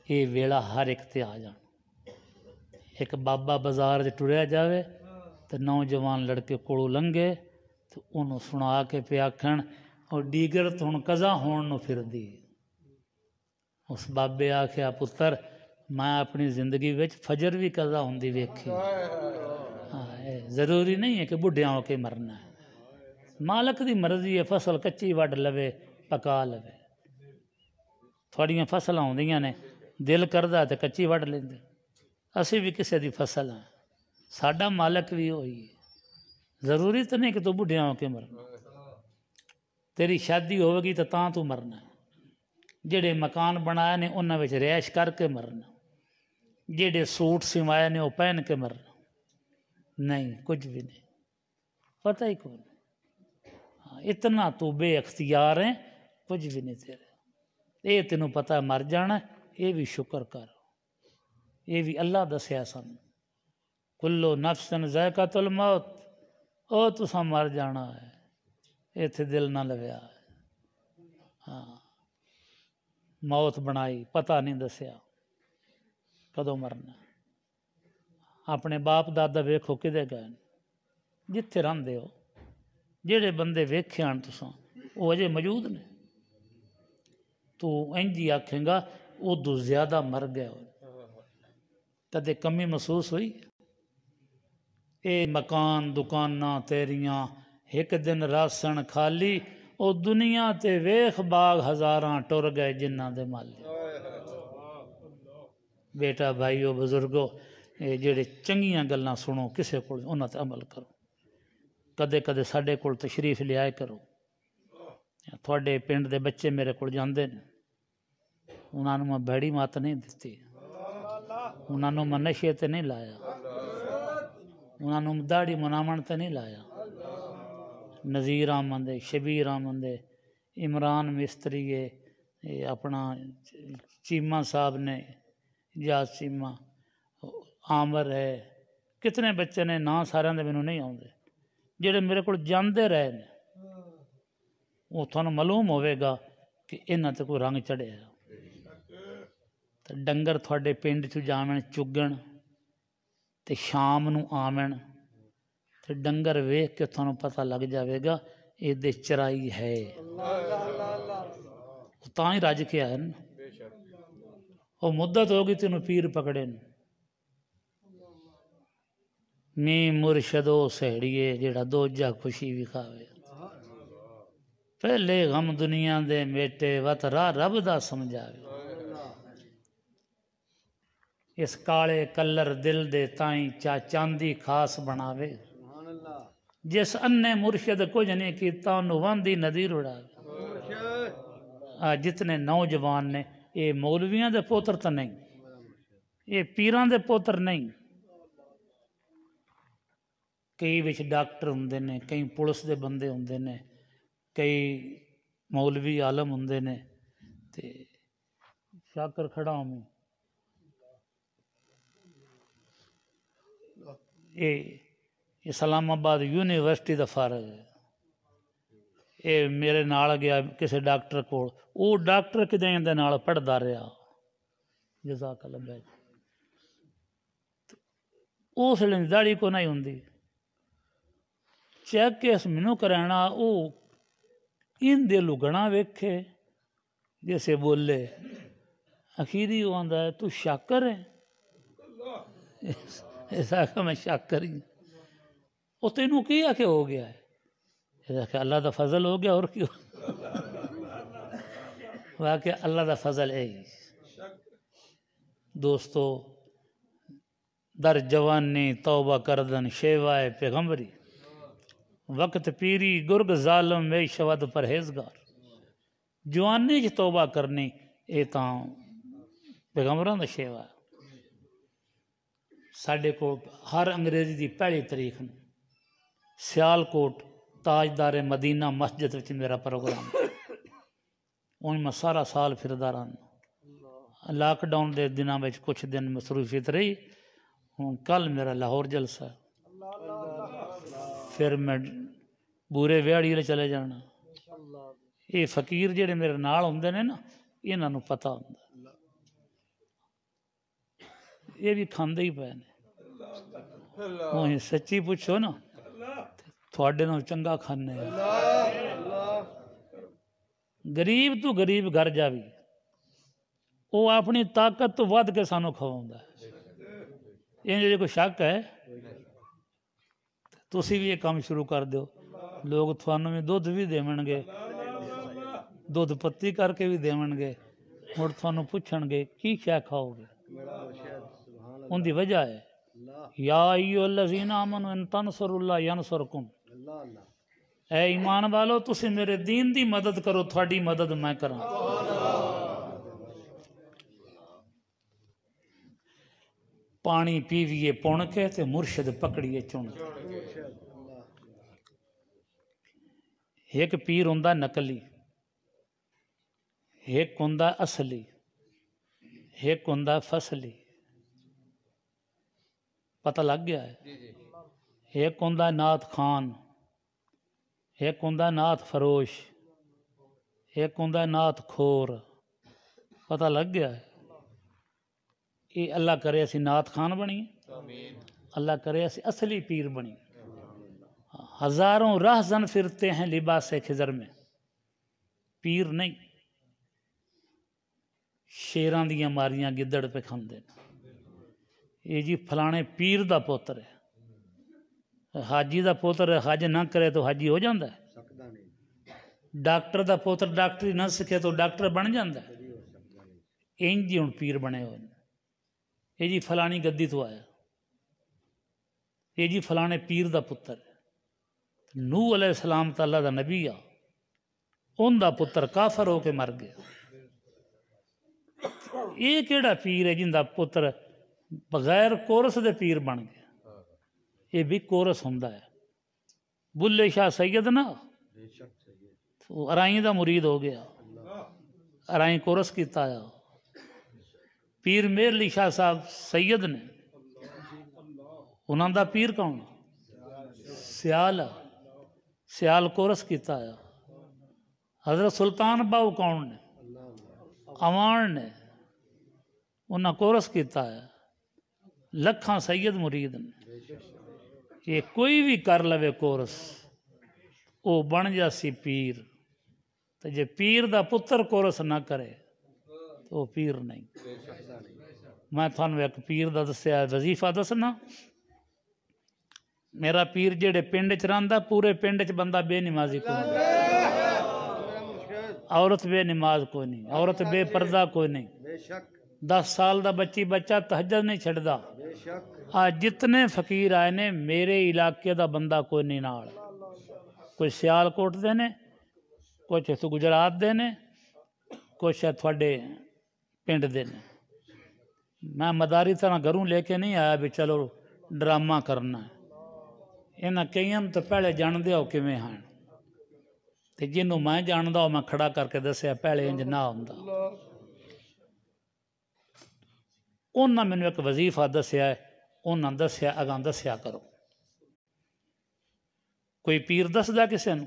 یہ ویلا ہر ایک تے آ جان. ایک بابا بازار چ ٹریا جاوے تو نوجوان لڑکے کولوں لنگے تو انہوں سنا کے پہ آکھن اور دیگر تو ہن قضا ہون نو پھردی. اس بابے آکھیا پتر میں اپنی زندگی وچ فجر بھی قضا ہوندی ویکھی. ضروری نہیں ہے کہ بڈھیاں ہو کے مرنا ہے. مالک دی مرضی ہے، فصل کچی وڈ لوے پکا لوے. تھوڑیاں فصلاں ہوندیاں نے دل کردا تے کچی وڈ لیندے. اسی بھی کسے دی فصل ہیں، ساڈا مالک بھی ہوئی ہے. ضروری تو نہیں کہ تو بڈھیاں ہو کے مرنا. تیری شادی ہوے گی تو تاں تو مرنا ہے. جڑے مکان بنائے نے انہاں وچ رہائش کر کے مرنا. جڑے سوٹ سوائے نے وہ پہن کے مرنا. نہیں کچھ بھی نہیں، پتہ ہی کون. اتنا تو بے اختیار ہیں، کچھ بھی نہیں تیرے. یہ تینوں پتہ مر جانا، یہ بھی شکر کر. یہ بھی اللہ دسیا سن کلو نفس ذائقۃ الموت. او تساں مر جانا ہے، ایتھے دل نہ لویا. ہاں موت بنائی، پتہ نہیں دسیا کدوں مرنا. اپنے باپ دادا ویکھو کدے گئے جتھے رہندے ہو. جڑے بندے ویکھے ہن تساں وہ اجے موجود نے. تو انجی آکھیں گا ادو زیادہ مر گئے ہو. کدے کمی محسوس ہوئی؟ اے مکان دکاناں تیریاں ایک دن راسن خالی، او دنیا تے ویخ باغ ہزاراں ٹر گئے جنہاں دے مالی. بیٹا بھائیو بزرگو جڑے چنگیاں گلاں سنو کسے کول انہاں تے عمل کرو. کدے کدے ساڈے کول تشریف لیا کرو. تھوڑے پنڈ دے بچے میرے کول جاندے نے، انہاں نوں میں بھڑی مات نہیں دتی، انہاں نوں میں نشے تے نہیں لایا، انہاں نوں داڑھی مناون تے نہیں لایا. نذیر احمد شبیر احمد عمران مستری اپنا چیمہ صاحب نے جاز چیمہ عامر ہے، کتنے بچے نے نا سارے دے مینوں نہیں آوندے جڑے میرے کول جاندے رہے نے. وہ تھانوں معلوم ہوئے گا کہ انہاں تے کوئی رنگ چڑھیا. ڈنگر تھوڑے پنڈ چ جاون چگن تے شام نو آون تو ڈنگر ویخ کے تھانوں پتہ لگ جاوے گا یہ دے چرائی ہے تاں ہی رج کے آئے نا وہ مدت ہوگی تینوں پیر پکڑے نا میں مرشدو سہڑیے جیڑا دو جا خوشی بھی کھاوے پہلے غم دنیا دے میٹے وت راہ رب دا سمجھاوے اس کالے کلر دل دے تائیں چاندی خاص بناوے جس انے مرشد کچھ نہیں کیتا انہوں واندی ندیر اڑاوے جتنے نوجوان نے یہ مولویاں دے پوتر تو نہیں یہ پیران دے پوتر نہیں کئی وچ ڈاکٹر ہوندے نے کئی پولیس دے بندے ہوندے نے کئی مولوی عالم ہوندے نے تے شاکر کھڑا ہوں میں یہ اسلام آباد یونیورسٹی دا فارغ ہے یہ میرے نال گیا کسی ڈاکٹر کو وہ ڈاکٹر کدیں دے نال پڑھدا رہا جزاک اللہ بھائی اس لیے داڑھی کو نہیں ہوندی چیک کیس مینوں کرانا وہ ان دے لگنا ویکھے جیسے بولے اخیری وہ آندا ہے تو شاکر ہے ایسا کہ میں شاکر ہی وہ تینوں کیا کہ ہو گیا ہے ایسا کہ اللہ دا فضل ہو گیا اور کیوں واقعہ اللہ دا فضل ہے ہی دوستو در جوانی توبہ کردن شیوائے پیغمبری وقت پیری گرگ ظالم وے شود پرہیزگار جوانی چ توبہ کرنی یہ تاں پیغمبراں دا شیوا ہے ساڈے کو ہر انگریزی دی پہلی تاریخ نوں سیالکوٹ تاجدار مدینہ مسجد وچ میرا پروگرام ان میں سارا سال پھردا رہا لاک ڈاؤن دے دنوں وچ کچھ دن مصروفیت رہی ہوں کل میرا لاہور جلسہ ہے پھر میں بورے ویاڑی چلے جانا یہ فقیر جڑے میرے نال ہوندے نے نا انہاں نوں پتہ ہوندا یہ بھی کھاندے ہی پے نے سچی پوچھو نا تھوڑے نال چنگا کھانے غریب تو غریب گھر جاوی وہ اپنی طاقت تو ود کے سانوں کھواوندا ہے یہ کوئی شک ہے تسی بھی یہ کام شروع کر دیو لوگ تھانوں میں دودھ بھی دیون گے دودھ پتی کر کے بھی دیون گے مڑ تھانوں پوچھن گے کی شے کھاؤ گے ان دی وجہ ہے یا ایھا الذین آمنوا ان تنصروا اللہ ینصرکم اے ایمان والو تسی میرے دین دی مدد کرو تھوڑی مدد میں کراں پانی پیویے پون کے تے مرشد پکڑیے چن کے ایک پیر ہوندا نقلی ایک ہوندا اصلی ایک ہوندا فصلی پتہ لگ گیا ہے ایک ہوندا نعت خان ایک ہوندا نعت فروش ایک ہوندا نعت خور پتہ لگ گیا ہے یہ اللہ کرے اسی نعت خان بنی اللہ کرے اسی اصلی پیر بنی ہزاروں راہزن پھرتے ہیں لباس خضر میں پیر نہیں شیران دیاں ماریاں گدڑ پہ کھاندے یہ جی فلانے پیر دا پوتر ہے حاجی دا پوتر ہے حج نہ کرے تو حاجی ہو جاندہ ہے ڈاکٹر دا پوتر ڈاکٹری نہ سکھے تو ڈاکٹر بن جاندہ ہے این جی ہن پیر بنے ہوئے یہ جی فلانی گدی تو آیا یہ جی فلانے پیر دا پتر ہے نوح علیہ السلام تا اللہ دا نبی آ ان دا پتر کافر ہو کے مر گیا یہ کیڑا پیر ہے جن دا پتر بغیر کورس دے پیر بن گیا یہ بھی کورس ہوندا ہے بلے شاہ سید نا ارائیں دا مرید ہو گیا ارائیں کورس کیتا آیا پیر میر علی شاہ صاحب سید نے انہاں دا پیر کون سیال سیال کورس کیتا آیا حضرت سلطان باؤ کون نے اوان نے انہاں کورس کیتا ہے لکھاں سید مرید نے کہ کوئی بھی کر لوے کورس وہ بن جاسی پیر، تو جے پیر دا پتر کورس نہ کرے تو وہ پیر نہیں۔ میں تھانوں ایک پیر دا دسیا وظیفہ دسنا، میرا پیر جڑے پنڈ چ رہندا پورے پنڈ چ بندہ بے نمازی کوئی نہیں، عورت بے نماز کوئی نہیں، عورت بے پردہ کوئی نہیں، 10 سال دا بچہ تہجد نہیں چھڑدا۔ آج جتنے فقیر آئے نے میرے علاقے دا بندہ کوئی نہیں نال، کوئی سیال کوٹ دے نے، کچھ گجرات دے نے، کچھ تھوڑے پنڈ دے نے۔ میں مداری طرح گھروں لے کے نہیں آیا بھی چلو ڈرامہ کرنا ہے، انہاں کئیاں تو پہلے جان دے ہو کیویں ہن، تے جنوں میں جاندا ہو میں کھڑا کر کے دسیا پہلے انج نہ ہوندا۔ انہاں مینوں ایک وظیفہ دسیا ہے، انہاں دسیا اگاں دسیا کرو۔ کوئی پیر دسدا کسے نوں؟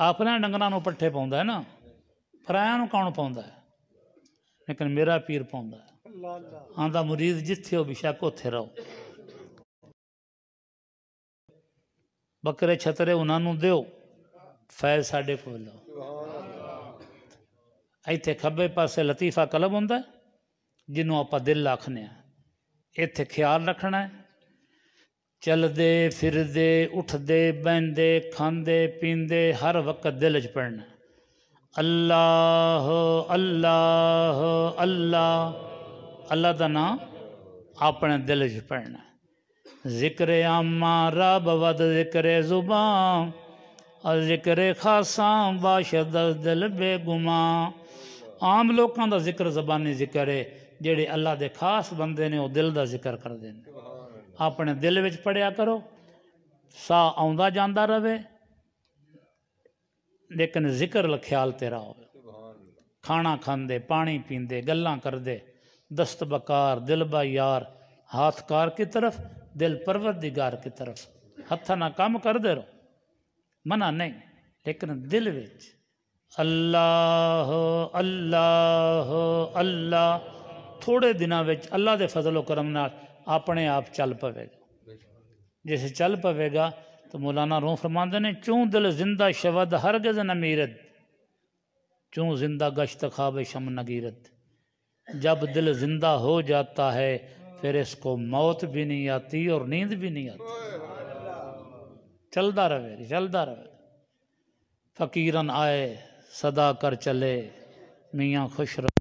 اپنے ڈنگراں نوں پٹھے پاوندا ہے نا، پرایاں نوں کون پاوندا ہے؟ لیکن میرا پیر پاوندا ہے، آندا مرید جتھے ہو بشک اوتھے رہو۔ بکرے چھترے انہاں نوں دیو، فیض ساڈے کول لو۔ ایتھے کھبے پاسے لطیفہ قلم ہوندا ہے جنوں آپا دل آکھنے ہیں، ایتھے خیال رکھنا ہے، چل دے پھر دے اٹھ دے بیندے کھاندے پیندے ہر وقت دل چ پڑھنا ہے اللہ اللہ اللہ، اللہ دا نام اپنے دل چ پڑھنا ہے۔ ذکر عامہ رب ود ذکر زبان، اور ذکر خاصاں باشد دل بے گماں۔ عام لوکاں دا ذکر زبانی ذکر ہے، جڑے اللہ دے خاص بندے نے وہ دل دا ذکر کر دے نے۔ اپنے دل وچ پڑھیا کرو، سا آوندا جاندا رہے لیکن ذکر خیال تیرا ہوئے، کھانا کھاندے پانی پیندے گلاں کردے دست بکار دل با یار، ہاتھ کار کی طرف دل پروردگار کی طرف، ہتھاں نہ کام کر دے رہو، منع نہیں، لیکن دل وچ اللہ اللہ اللہ۔ تھوڑے دنوں وچ اللہ دے فضل و کرم نال اپنے آپ چل پوے گا۔ جیسے چل پوے گا تو مولانا روم فرماندے نے چوں دل زندہ شود ہرگز نہ میرد، چوں زندہ گشت خواب شم نگیرد۔ جب دل زندہ ہو جاتا ہے پھر اس کو موت بھی نہیں آتی اور نیند بھی نہیں آتی، چلدا رہے چلدا رہے۔ فقیرن آئے صدا کر چلے، میاں خوش رہے۔